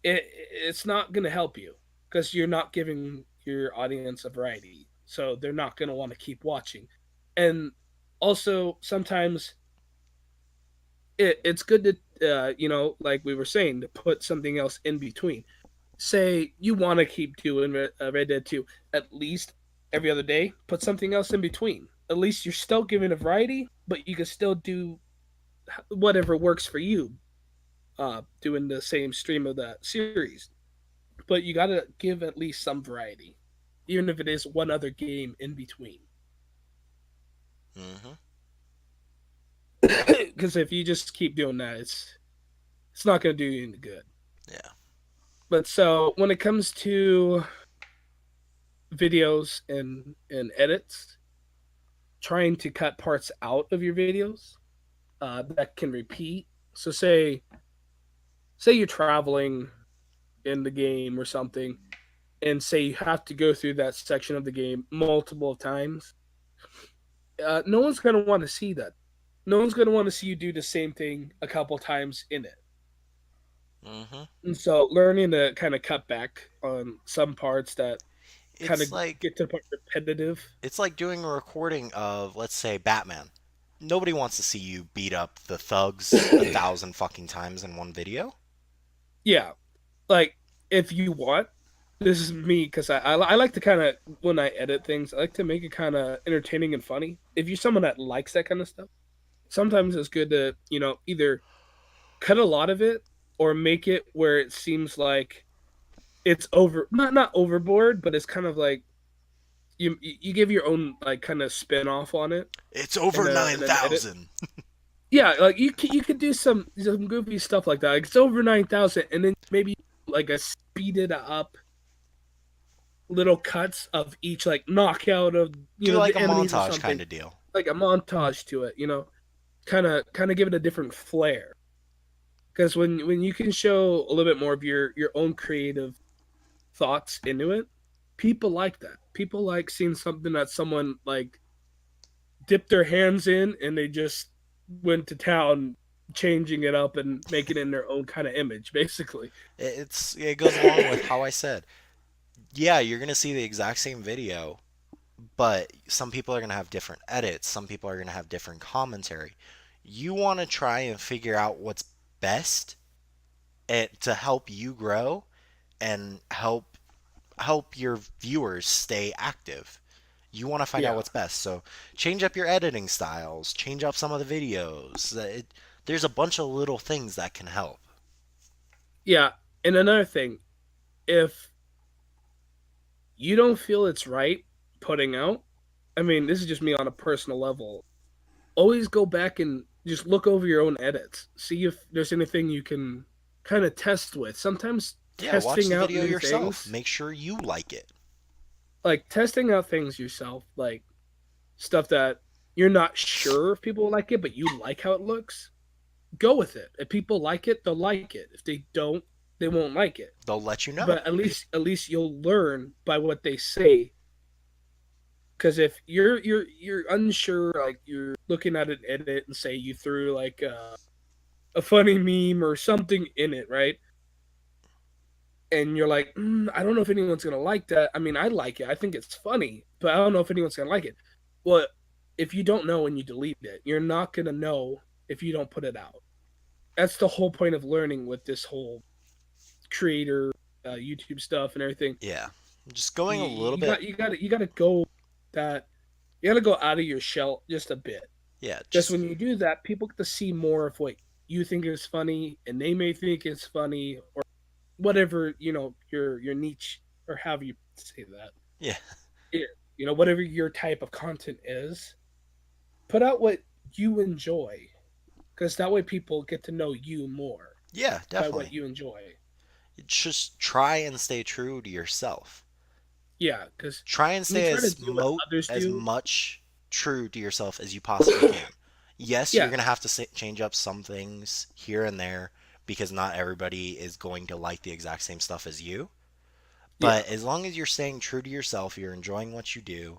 S2: it's not going to help you because you're not giving your audience a variety. So they're not going to want to keep watching. And also, sometimes it's good to, like we were saying, to put something else in between. Say you want to keep doing Red Dead 2 at least every other day, put something else in between. At least you're still giving a variety, but you can still do whatever works for you, doing the same stream of that series. But you got to give at least some variety, even if it is one other game in between.
S1: Mm-hmm.
S2: Because if you just keep doing that, it's not going to do you any good.
S1: Yeah.
S2: But so when it comes to videos and edits, trying to cut parts out of your videos that can repeat. So say you're traveling in the game or something, and say you have to go through that section of the game multiple times. No one's gonna want to see that. No one's gonna want to see you do the same thing a couple times in it.
S1: Mm-hmm.
S2: And so learning to kind of cut back on some parts that kind of
S1: It's like
S2: get to the point repetitive.
S1: it's like doing a recording of, let's say, Batman. Nobody wants to see you beat up the thugs 1,000 fucking times in one video.
S2: Yeah, like if you want, this is me because I like to kind of, when I edit things, I like to make it kind of entertaining and funny. If you're someone that likes that kind of stuff, sometimes it's good to either cut a lot of it or make it where it seems like it's over, not overboard, but it's kind of like you give your own like kind of spin off on it
S1: It's over
S2: in an edit.
S1: 9,000.
S2: Yeah, like you could do some goofy stuff like that. Like it's over 9,000, and then maybe like a speeded up little cuts of each like knockout of
S1: Do like
S2: the
S1: a
S2: enemies or
S1: montage
S2: something,
S1: kind of deal.
S2: like a montage to it. Kind of give it a different flair. Because when you can show a little bit more of your own creative thoughts into it, people like that. People like seeing something that someone like dipped their hands in and they just went to town changing it up and making it in their own kind of image, basically.
S1: It goes along with how I said. Yeah, you're gonna see the exact same video, but some people are gonna have different edits. Some people are gonna have different commentary. You want to try and figure out what's best to help you grow and help your viewers stay active. You want to find out
S2: Yeah.
S1: what's best. So change up your editing styles, change up some of the videos. There's a bunch of little things that can help.
S2: Yeah. And another thing, if you don't feel it's right putting out, I mean, this is just me on a personal level. Always go back and just look over your own edits. See if there's anything you can kind of test with. Sometimes
S1: Yeah, watch
S2: testing
S1: the
S2: out
S1: video
S2: new
S1: yourself.
S2: things,
S1: Make sure you like it.
S2: like testing out things yourself, like stuff that you're not sure if people like it, but you like how it looks, go with it. If people like it, they'll like it. If they don't, they won't like it.
S1: They'll let you know.
S2: But at least you'll learn by what they say. Because if you're unsure, like you're looking at an edit and say you threw like a funny meme or something in it, right? And you're like, I don't know if anyone's gonna like that. I mean, I like it. I think it's funny, but I don't know if anyone's gonna like it. Well, if you don't know and you delete it, you're not gonna know if you don't put it out. That's the whole point of learning with this whole creator YouTube stuff and everything.
S1: Yeah. Just going a little
S2: You
S1: bit.
S2: got you got to go that you got to go out of your shell just a bit.
S1: Yeah,
S2: Just
S1: just
S2: when you do that, people get to see more of what you think is funny, and they may think it's funny or whatever your niche or however you say that.
S1: yeah.
S2: Whatever your type of content is, put out what you enjoy, because that way people get to know you more
S1: Yeah,
S2: by what
S1: definitely.
S2: you enjoy.
S1: Just try and stay true to yourself.
S2: Yeah, because
S1: Try and
S2: when you
S1: stay
S2: try to do what others
S1: as
S2: do,
S1: much true to yourself as you possibly can. Yes, you're
S2: yeah,
S1: gonna have to change up some things here and there because not everybody is going to like the exact same stuff as you.
S2: yeah,
S1: But as long as you're staying true to yourself, you're enjoying what you do,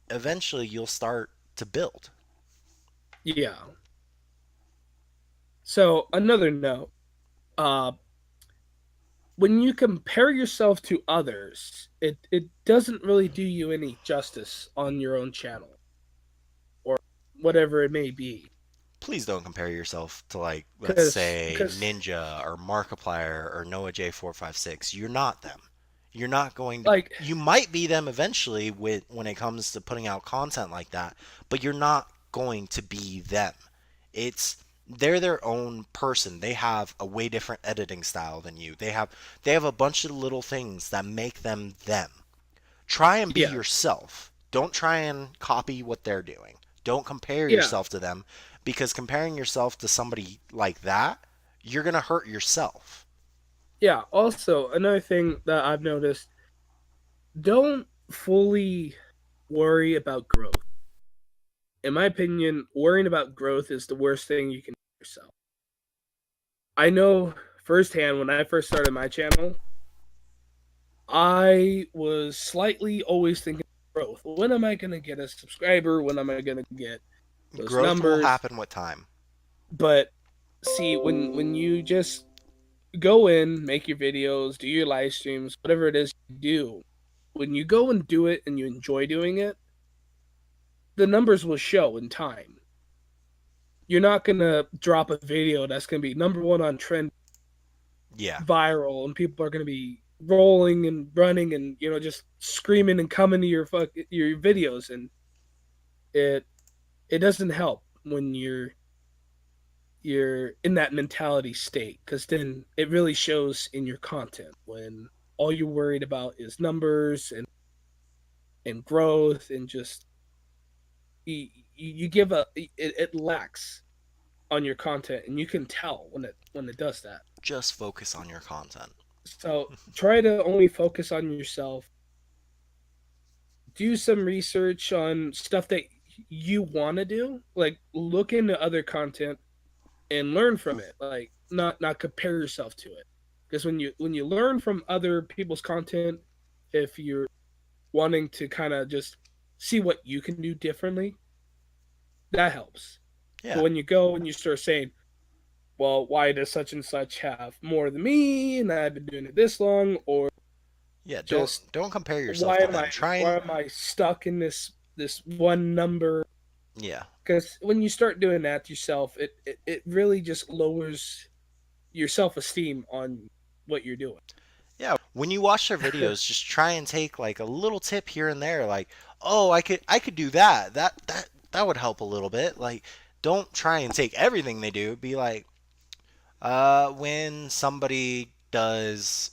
S1: eventually you'll start to build.
S2: yeah. So another note, uh, when you compare yourself to others, it doesn't really do you any justice on your own channel or whatever it may be.
S1: Please don't compare yourself to, like, let's say
S2: Because
S1: Ninja or Markiplier or Noah J456. You're not them. You're not going to.
S2: like
S1: You might be them eventually when it comes to putting out content like that, but you're not going to be them. It's they're their own person. They have a way different editing style than you. They have a bunch of little things that make them them. Try and be
S2: yeah,
S1: yourself. Don't try and copy what they're doing. Don't compare
S2: yeah,
S1: yourself to them, because comparing yourself to somebody like that, you're going to hurt yourself.
S2: yeah. Also, another thing that I've noticed: don't fully worry about growth. In my opinion, worrying about growth is the worst thing you can do yourself. I know firsthand when I first started my channel, I was slightly always thinking growth. When am I going to get a subscriber? When am I going to get those
S1: Growth will
S2: numbers?
S1: happen with time.
S2: But see, when you just go in, make your videos, do your live streams, whatever it is you do, when you go and do it and you enjoy doing it, the numbers will show in time. You're not going to drop a video that's going to be number one on trend
S1: Yeah.
S2: viral and people are going to be rolling and running and just screaming and coming to your videos, and it it doesn't help when you're in that mentality state, because then it really shows in your content when all you're worried about is numbers and growth, and just you give it lacks on your content, and you can tell when it does that.
S1: Just focus on your content.
S2: So try to only focus on yourself. Do some research on stuff that you want to do. Like look into other content and learn from it. Like not compare yourself to it. Because when you learn from other people's content, if you're wanting to kind of just see what you can do differently, that helps.
S1: Yeah.
S2: But when you go and you start saying, well, why does such and such have more than me and I've been doing it this long, or
S1: Yeah,
S2: just
S1: don't compare yourself
S2: why
S1: to
S2: am
S1: them.
S2: I
S1: Try
S2: why
S1: and
S2: am I stuck in this one number?
S1: yeah.
S2: Because when you start doing that to yourself, it really just lowers your self esteem on what you're doing.
S1: Yeah, when you watch their videos, just try and take like a little tip here and there, like, "Oh, I could do that. That would help a little bit." Like, don't try and take everything they do. Be like, when somebody does,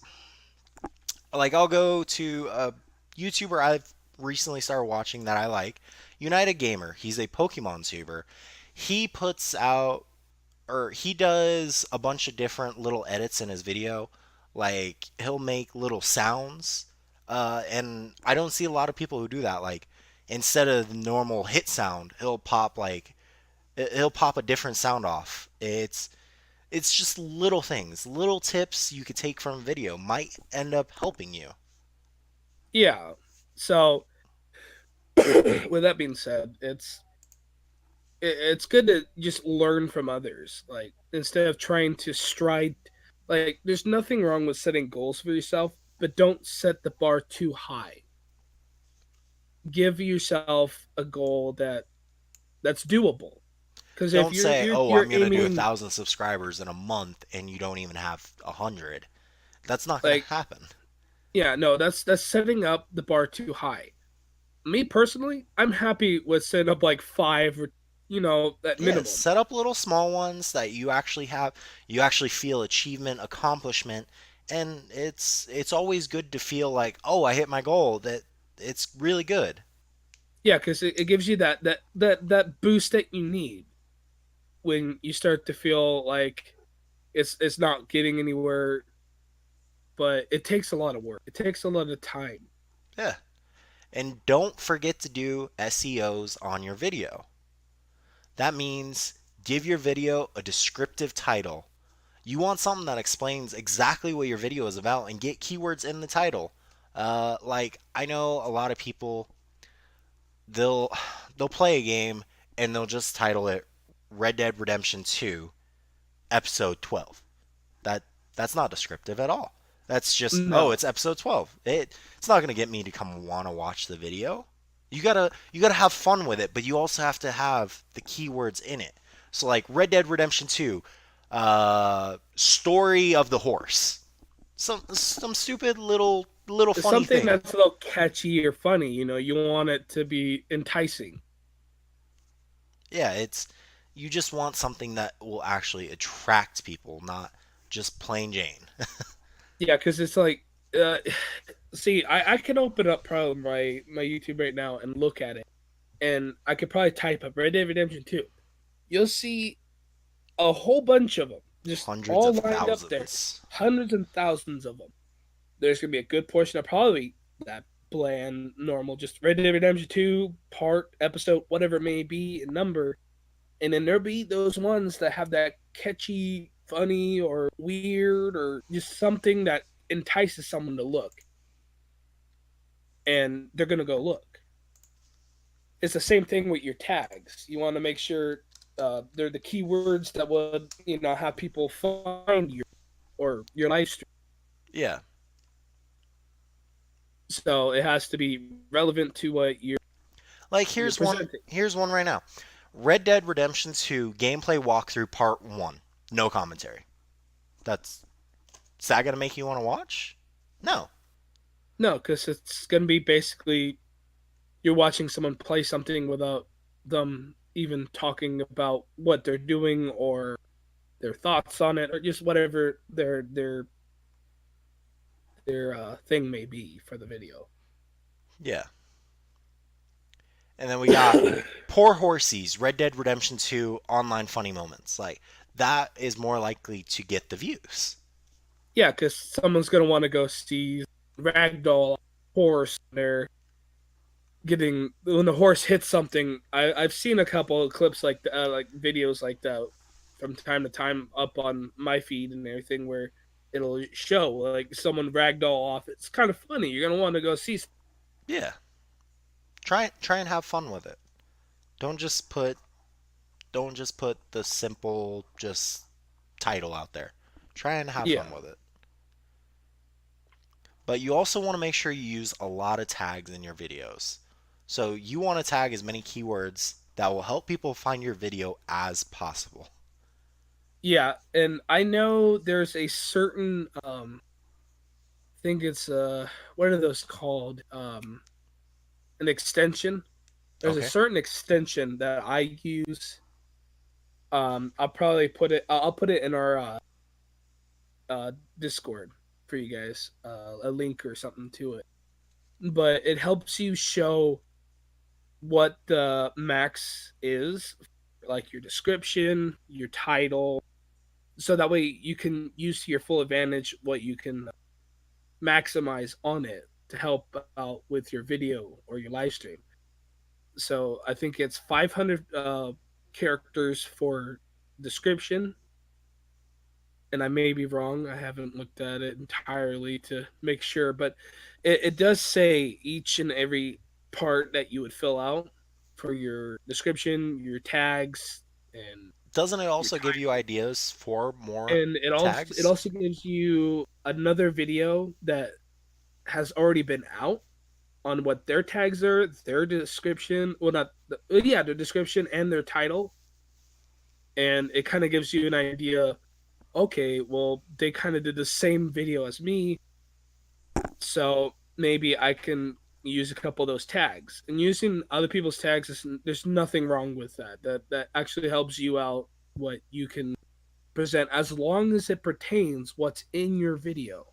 S1: like, I'll go to a YouTuber I've recently started watching that I like, United Gamer. He's a Pokemon tuber. He puts out, or he does a bunch of different little edits in his video. Like, he'll make little sounds, and I don't see a lot of people who do that. Like, instead of the normal hit sound, he'll pop a different sound off. It's just little things, little tips you could take from a video might end up helping you.
S2: Yeah. So with that being said, it's good to just learn from others. Like instead of trying to stride, like there's nothing wrong with setting goals for yourself, but don't set the bar too high. Give yourself a goal that's doable. Because if
S1: Don't
S2: you're
S1: say,
S2: you're
S1: "Oh,
S2: you're
S1: I'm gonna do a
S2: aiming
S1: thousand subscribers in a month," and you don't even have 100. That's not gonna
S2: like
S1: happen.
S2: yeah, no, that's setting up the bar too high. Me personally, I'm happy with setting up like five or at
S1: Yeah,
S2: minimum.
S1: set up little small ones that you actually feel achievement, accomplishment, and it's always good to feel like, "Oh, I hit my goal." That it's really good.
S2: Yeah, because it gives you that boost that you need when you start to feel like it's not getting anywhere. But it takes a lot of work. It takes a lot of time.
S1: Yeah. And don't forget to do SEOs on your video. That means give your video a descriptive title. You want something that explains exactly what your video is about and get keywords in the title. Like, I know a lot of people, they'll they'll play a game and they'll just title it Red Dead Redemption 2 Episode 12. That that's not descriptive at all. That's just, oh,
S2: No.
S1: it's episode 12. It's not gonna get me to come want to watch the video. You gotta have fun with it, but you also have to have the keywords in it. So like Red Dead Redemption 2, story of the horse. Some stupid little funny
S2: Something
S1: thing.
S2: that's a little catchy or funny, you want it to be enticing.
S1: Yeah, it's you just want something that will actually attract people, not just plain Jane.
S2: Yeah, because it's like, uh, see, I can open up probably my YouTube right now and look at it, and I could probably type up Red Dead Redemption 2. You'll see a whole bunch of them just
S1: Hundreds
S2: all
S1: of
S2: lined up there,
S1: thousands.
S2: hundreds and thousands of them. There's gonna be a good portion of probably that bland, normal, just Red Dead Redemption 2 part, episode, whatever it may be, in number, and then there'll be those ones that have that catchy, funny, or weird, or just something that entices someone to look, and they're gonna go look. It's the same thing with your tags. You want to make sure they're the keywords that would have people find you or your live stream.
S1: Yeah.
S2: So it has to be relevant to what
S1: Like
S2: you're presenting.
S1: here's one right now. Red Dead Redemption 2 gameplay walkthrough part 1. No commentary. That's is that going to make you want to watch? No.
S2: No, because it's gonna be basically you're watching someone play something without them even talking about what they're doing or their thoughts on it or just whatever their thing may be for the video.
S1: Yeah. And then we got Poor Horsies, Red Dead Redemption 2 online funny moments. Like that is more likely to get the views.
S2: Yeah, because someone's gonna want to go see ragdoll horse. They're getting when the horse hits something. I've seen a couple of clips like videos like that from time to time up on my feed and everything where it'll show like someone ragdoll off. It's kind of funny. You're gonna want to go see.
S1: Yeah. Try and have fun with it. Don't just put the simple just title out there. Try and have
S2: Yeah,
S1: fun with it. But you also want to make sure you use a lot of tags in your videos. So you want to tag as many keywords that will help people find your video as possible.
S2: yeah, and I know there's a certain I think it's what are those called an extension. There's a
S1: Okay.
S2: certain extension that I use. I'll probably put it. I'll put it in our Discord for you guys, a link or something to it. But it helps you show what the max is, like your description, your title, so that way you can use to your full advantage what you can maximize on it to help out with your video or your live stream. So I think it's 500 characters for description, and I may be wrong. I haven't looked at it entirely to make sure, but it does say each and every part that you would fill out for your description, your tags, and
S1: Doesn't it
S2: your
S1: also give you
S2: title.
S1: ideas for more
S2: And it
S1: tags?
S2: also gives you another video that has already been out on what their tags are, their description, well, not yeah, their description and their title, and it kind of gives you an idea. Okay, well, they kind of did the same video as me, so maybe I can use a couple of those tags. And using other people's tags, there's nothing wrong with that. That actually helps you out what you can present as long as it pertains what's in your video.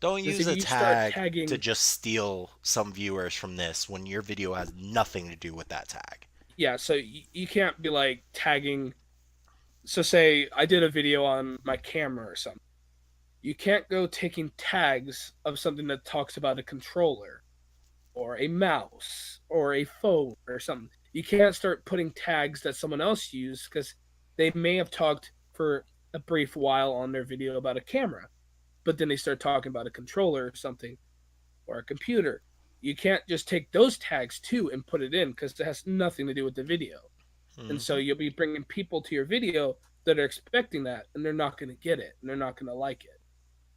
S1: Don't
S2: Because
S1: use
S2: if
S1: a
S2: you start
S1: tag to
S2: tagging,
S1: just steal some viewers from this when your video has nothing to do with that tag.
S2: yeah, so you can't be like tagging. So say I did a video on my camera or something. You can't go taking tags of something that talks about a controller or a mouse or a phone or something. You can't start putting tags that someone else used because they may have talked for a brief while on their video about a camera, but then they start talking about a controller or something or a computer. You can't just take those tags too and put it in because it has nothing to do with the video. And so
S1: Hmm.
S2: you'll be bringing people to your video that are expecting that and they're not going to get it and they're not going to like it.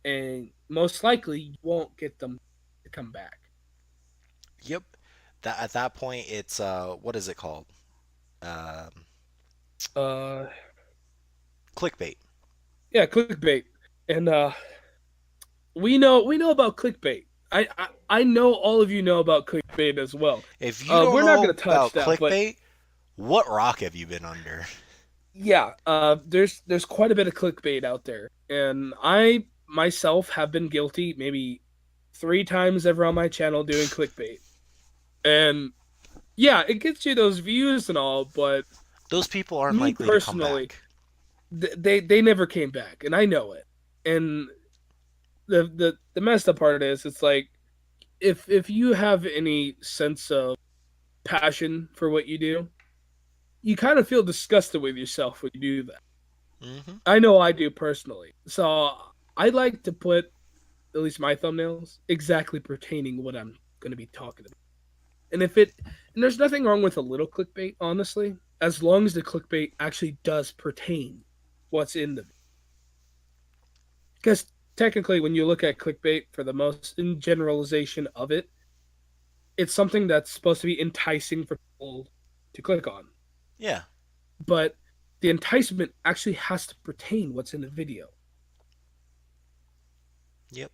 S2: and most likely you won't get them to come back.
S1: Yep. That at that point, it's what is it called? Um,
S2: Uh,
S1: Clickbait.
S2: yeah, clickbait, and we know about clickbait. I know all of you know about clickbait as well.
S1: If you don't
S2: We're not
S1: know
S2: gonna touch
S1: about
S2: that, but
S1: clickbait, what rock have you been under?
S2: yeah, there's quite a bit of clickbait out there, and I myself have been guilty maybe 3 times ever on my channel doing clickbait, and yeah, it gets you those views and all, but
S1: Those people aren't
S2: me
S1: likely to come
S2: personally,
S1: back.
S2: they never came back, and I know it. And the messed up part is, it's like if you have any sense of passion for what you do, you kind of feel disgusted with yourself when you do that.
S1: Hmm.
S2: I know I do personally. So I like to put at least my thumbnails exactly pertaining what I'm going to be talking about. And if it and there's nothing wrong with a little clickbait, honestly, as long as the clickbait actually does pertain what's in the, because technically when you look at clickbait for the most in generalization of it, it's something that's supposed to be enticing for people to click on.
S1: Yeah.
S2: But the enticement actually has to pertain what's in the video.
S1: Yep.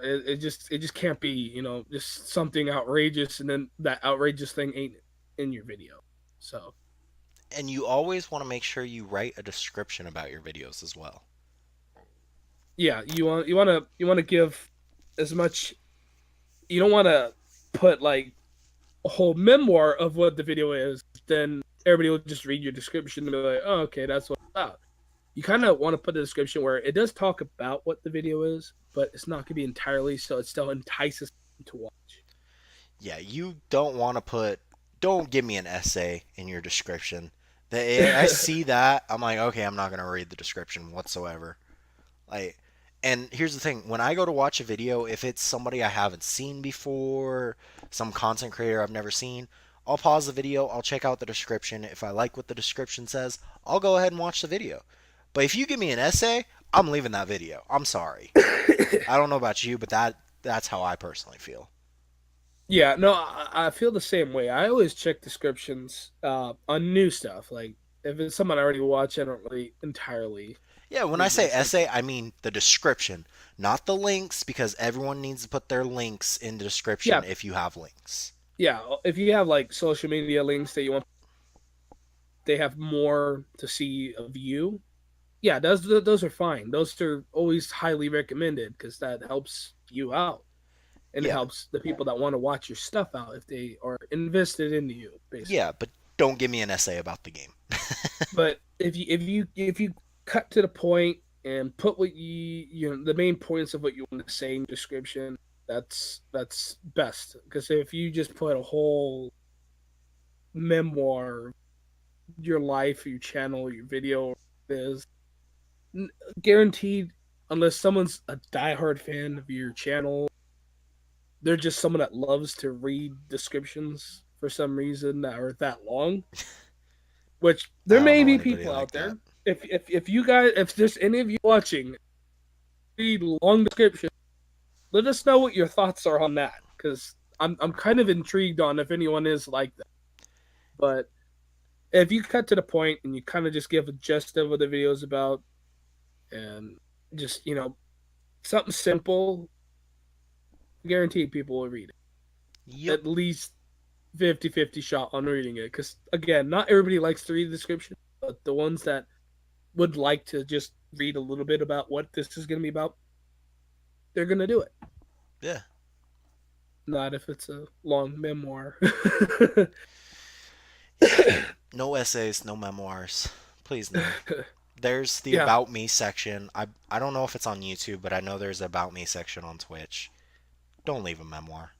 S2: It just can't be, just something outrageous and then that outrageous thing ain't in your video. So
S1: And you always want to make sure you write a description about your videos as well.
S2: yeah, you want to give as much. You don't want to put like a whole memoir of what the video is. Then everybody will just read your description and be like, "Oh, okay, that's what it's about." You kind of want to put a description where it does talk about what the video is, but it's not going to be entirely, so it still entices them to watch.
S1: Yeah, you don't want to put. Don't give me an essay in your description. I see that. I'm like, okay, I'm not gonna read the description whatsoever. Like, and here's the thing: when I go to watch a video, if it's somebody I haven't seen before, some content creator I've never seen, I'll pause the video. I'll check out the description. If I like what the description says, I'll go ahead and watch the video. But if you give me an essay, I'm leaving that video. I'm sorry. I don't know about you, but that's how I personally feel.
S2: Yeah, no, I feel the same way. I always check descriptions on new stuff. Like if it's someone I already watch, I don't really entirely
S1: Yeah, when I
S2: read the
S1: say essay,
S2: description.
S1: I mean the description, not the links, because everyone needs to put their links in the description
S2: Yeah,
S1: if you have links.
S2: yeah. If you have like social media links that you want, they have more to see of you. Yeah, those are fine. Those are always highly recommended because that helps you out and it
S1: Yeah,
S2: helps the people that want to watch your stuff out if they are invested into you, basically.
S1: yeah, but don't give me an essay about the game.
S2: But if you cut to the point and put what the main points of what you want to say in the description, that's best. Because if you just put a whole memoir, your life, your channel, your video is guaranteed, unless someone's a diehard fan of your channel, they're just someone that loves to read descriptions for some reason that are that long. Which there
S1: I don't
S2: may
S1: know
S2: be
S1: anybody
S2: people
S1: like
S2: out
S1: that.
S2: there. If you guys, if there's any of you watching, read long description, let us know what your thoughts are on that, because I'm kind of intrigued on if anyone is like that. But if you cut to the point and you kind of just give a gist of what the video is about, and just something simple, guaranteed people will read it.
S1: Yep.
S2: At least 50-50 shot on reading it, because again, not everybody likes to read the description, but the ones that would like to just read a little bit about what this is going to be about, they're going to do it.
S1: Yeah.
S2: Not if it's a long memoir.
S1: Yeah. No essays, no memoirs. Please no. There's the
S2: Yeah,
S1: about me section. I don't know if it's on YouTube, but I know there's an about me section on Twitch. Don't leave a memoir.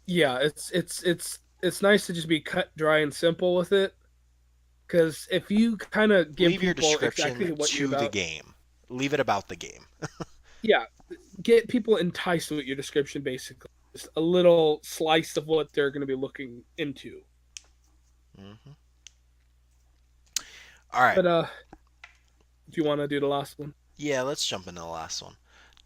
S2: yeah. It's nice to just be cut, dry, and simple with it. Because if you kind of give
S1: Leave your
S2: people exactly
S1: description
S2: what you're
S1: to the
S2: about,
S1: game. Leave it about the game.
S2: yeah, get people enticed with your description. Basically, just a little slice of what they're going to be looking into.
S1: Hmm. All right.
S2: But if you want to do the last one,
S1: Yeah, let's jump into the last one.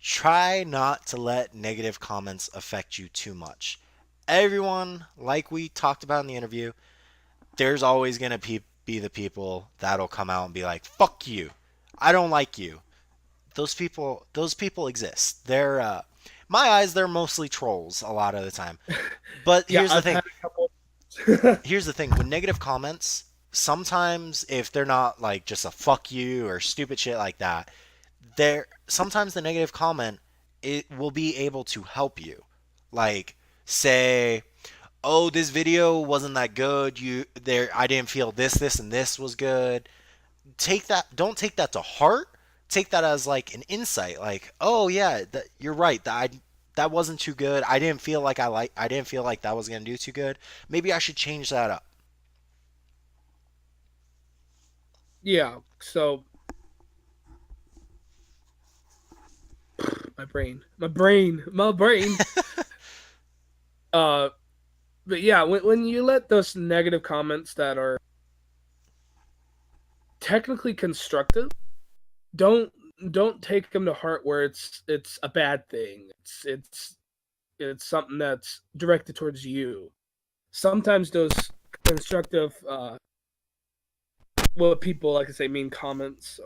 S1: try not to let negative comments affect you too much. Everyone, like we talked about in the interview, there's always going to be the people that'll come out and be like, fuck you. I don't like you. Those people exist. They're my eyes, they're mostly trolls a lot of the time. But
S2: Yeah,
S1: here's the
S2: I've
S1: thing.
S2: had a couple.
S1: Here's the thing. With negative comments, sometimes if they're not like just a fuck you or stupid shit like that, there sometimes the negative comment, it will be able to help you. Like, say, oh, this video wasn't that good. I didn't feel this and this was good. Don't take that to heart. Take that as like an insight. Like, oh yeah, you're right. That wasn't too good. I didn't feel like that was gonna do too good. Maybe I should change that up.
S2: Yeah, so my brain. Uh, but yeah, when you let those negative comments that are technically constructive, don't don't take them to heart where it's a bad thing. It's something that's directed towards you. Sometimes those constructive, what people like to say, mean comments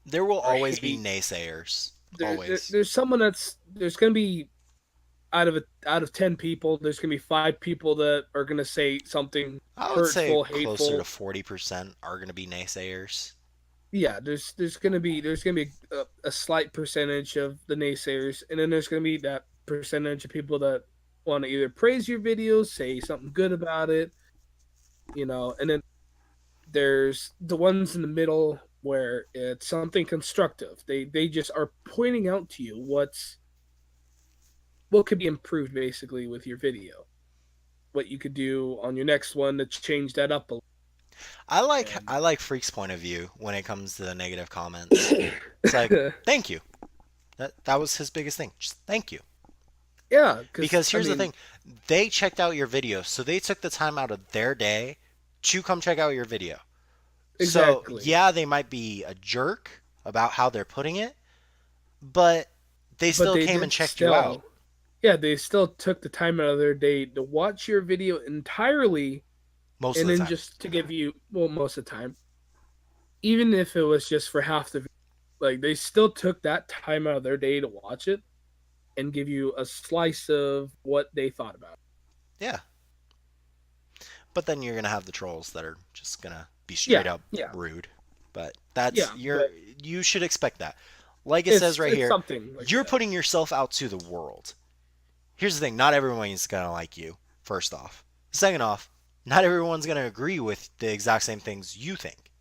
S1: There will
S2: or
S1: always be
S2: hate.
S1: naysayers. Always.
S2: There's someone there's gonna be out of 10 people, there's gonna be 5 people that are gonna say something
S1: I would say
S2: hurtful,
S1: closer to
S2: hateful.
S1: 40% are gonna be naysayers.
S2: Yeah, there's gonna be a slight percentage of the naysayers, and then there's gonna be that percentage of people that want to either praise your videos, say something good about it, and then there's the ones in the middle where it's something constructive. They just are pointing out to you what could be improved basically with your video, what you could do on your next one to change that up a little. And
S1: I like Freak's point of view when it comes to the negative comments. It's like, thank you. That was his biggest thing. Just thank you.
S2: yeah, because
S1: Because
S2: I
S1: here's the
S2: mean,
S1: thing, they checked out your video, so they took the time out of their day to come check out your video. So,
S2: exactly.
S1: yeah, they might be a jerk about how they're putting it, but they
S2: But
S1: still
S2: they
S1: came and
S2: did
S1: checked you out
S2: still, yeah, they still took the time out of their day to watch your video entirely,
S1: most of
S2: and
S1: the
S2: then
S1: time.
S2: just to give you, well, most of the time, even if it was just for half the, like they still took that time out of their day to watch it and give you a slice of what they thought about it.
S1: Yeah. But then you're going to have the trolls that are just going to be straight
S2: Yeah,
S1: up
S2: yeah,
S1: rude. But
S2: yeah. But
S1: you should expect that. Like it says right
S2: it's
S1: here,
S2: something like
S1: you're
S2: that.
S1: putting yourself out to the world. Here's the thing, not everyone's going to like you, first off. Second off, not everyone's going to agree with the exact same things you think.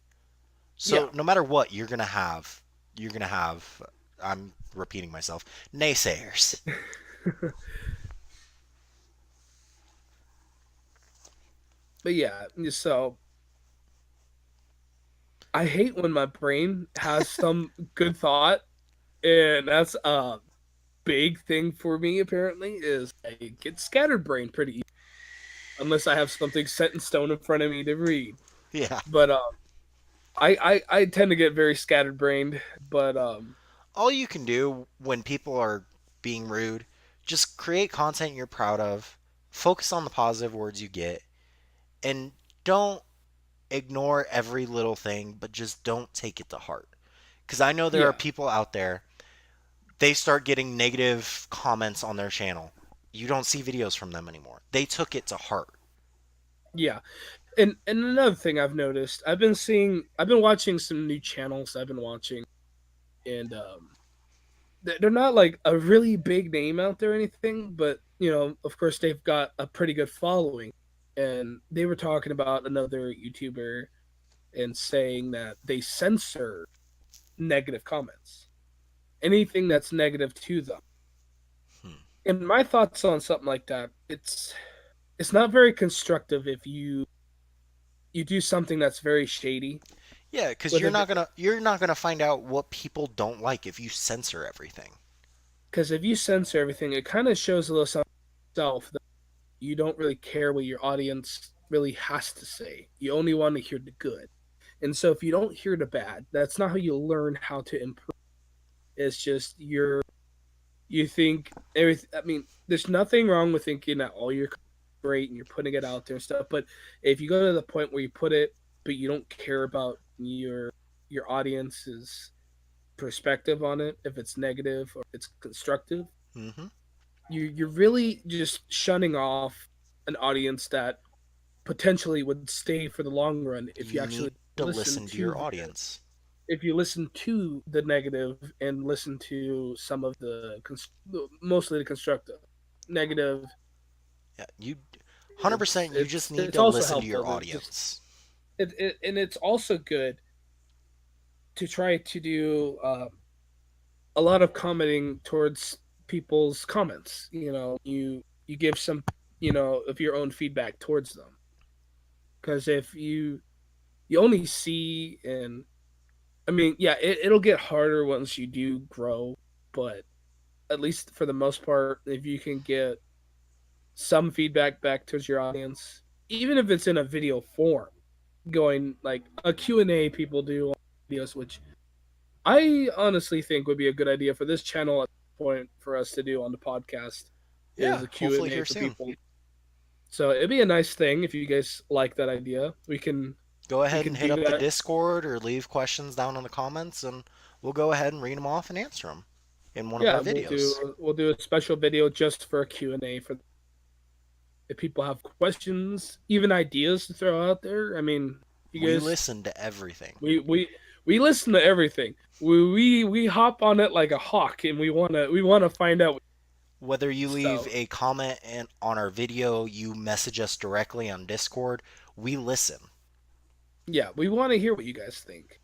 S1: So
S2: Yeah,
S1: no matter what, you're going to have I'm repeating myself, naysayers.
S2: but yeah. So I hate when my brain has some good thought, and that's a big thing for me. Apparently, is I get scatterbrained pretty easy unless I have something set in stone in front of me to read.
S1: Yeah.
S2: But I tend to get very scattered-brained. But
S1: All you can do when people are being rude, just create content you're proud of, focus on the positive words you get, and don't ignore every little thing, but just don't take it to heart. Because I know there are
S2: yeah,
S1: people out there, they start getting negative comments on their channel. You don't see videos from them anymore. They took it to heart.
S2: yeah. And another thing I've noticed, I've been watching some new channels I've been watching, and they're not like a really big name out there or anything, but of course they've got a pretty good following. And they were talking about another YouTuber and saying that they censor negative comments, anything that's negative to them.
S1: Hmm.
S2: And my thoughts on something like that, it's not very constructive if you do something that's very shady
S1: Yeah, because
S2: with a
S1: you're not gonna find out what people don't like if you censor everything.
S2: because if you censor everything, it kind of shows a little something self that you don't really care what your audience really has to say. You only want to hear the good. And so if you don't hear the bad, that's not how you learn how to improve. It's just you think everything. I mean, there's nothing wrong with thinking that all your great and you're putting it out there and stuff. But if you go to the point where you put it, but you don't care about your audience's perspective on it, if it's negative or it's constructive,
S1: Mm-hmm.
S2: you're really just shunning off an audience that potentially would stay for the long run if you
S1: You
S2: actually
S1: need to listen to
S2: to
S1: your
S2: the
S1: audience.
S2: if you listen to the negative and listen to some of mostly the constructive. Negative,
S1: Yeah, you 100%, you just need
S2: it's
S1: to
S2: also
S1: listen to
S2: helpful
S1: your
S2: to just
S1: audience.
S2: and it's also good to try to do a lot of commenting towards people's comments. You give some of your own feedback towards them, because if you only see, and I mean, yeah, it'll get harder once you do grow, but at least for the most part, if you can get some feedback back towards your audience, even if it's in a video form, going like a Q&A people do on videos, which I honestly think would be a good idea for this channel at this point for us to do on the podcast, is
S1: Yeah,
S2: a
S1: hopefully
S2: Q&A
S1: here
S2: for
S1: soon.
S2: people. So it'd be a nice thing if you guys like that idea.
S1: Go
S2: We
S1: ahead
S2: can
S1: and hit
S2: do
S1: up the
S2: that.
S1: Discord or leave questions down in the comments, and we'll go ahead and read them off and answer them in one of
S2: Yeah,
S1: our videos.
S2: we'll do a special video just for a Q&A for if people have questions, even ideas to throw out there. I mean, you
S1: We
S2: guys,
S1: listen to everything.
S2: we listen to everything. We hop on it like a hawk, and we wanna find out.
S1: Whether you leave
S2: So
S1: a comment on our video, you message us directly on Discord, we listen.
S2: yeah, we want to hear what you guys think.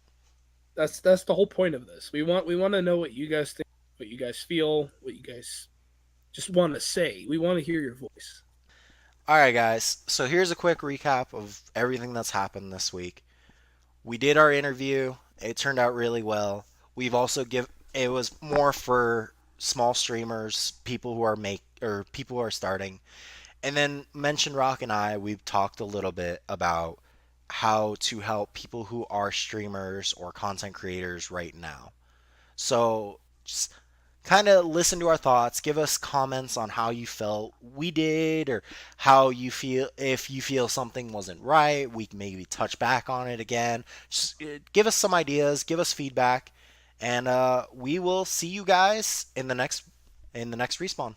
S2: That's the whole point of this. We want to know what you guys think, what you guys feel, what you guys just want to say. We want to hear your voice.
S1: Alright, guys, so here's a quick recap of everything that's happened this week. We did our interview, it turned out really well. We've also it was more for small streamers, people who are people who are starting. And then Mention Rock and we've talked a little bit about how to help people who are streamers or content creators right now. So just kind of listen to our thoughts, give us comments on how you felt we did, or how you feel, if you feel something wasn't right, we can maybe touch back on it again. Just give us some ideas, give us feedback, and we will see you guys in the next respawn.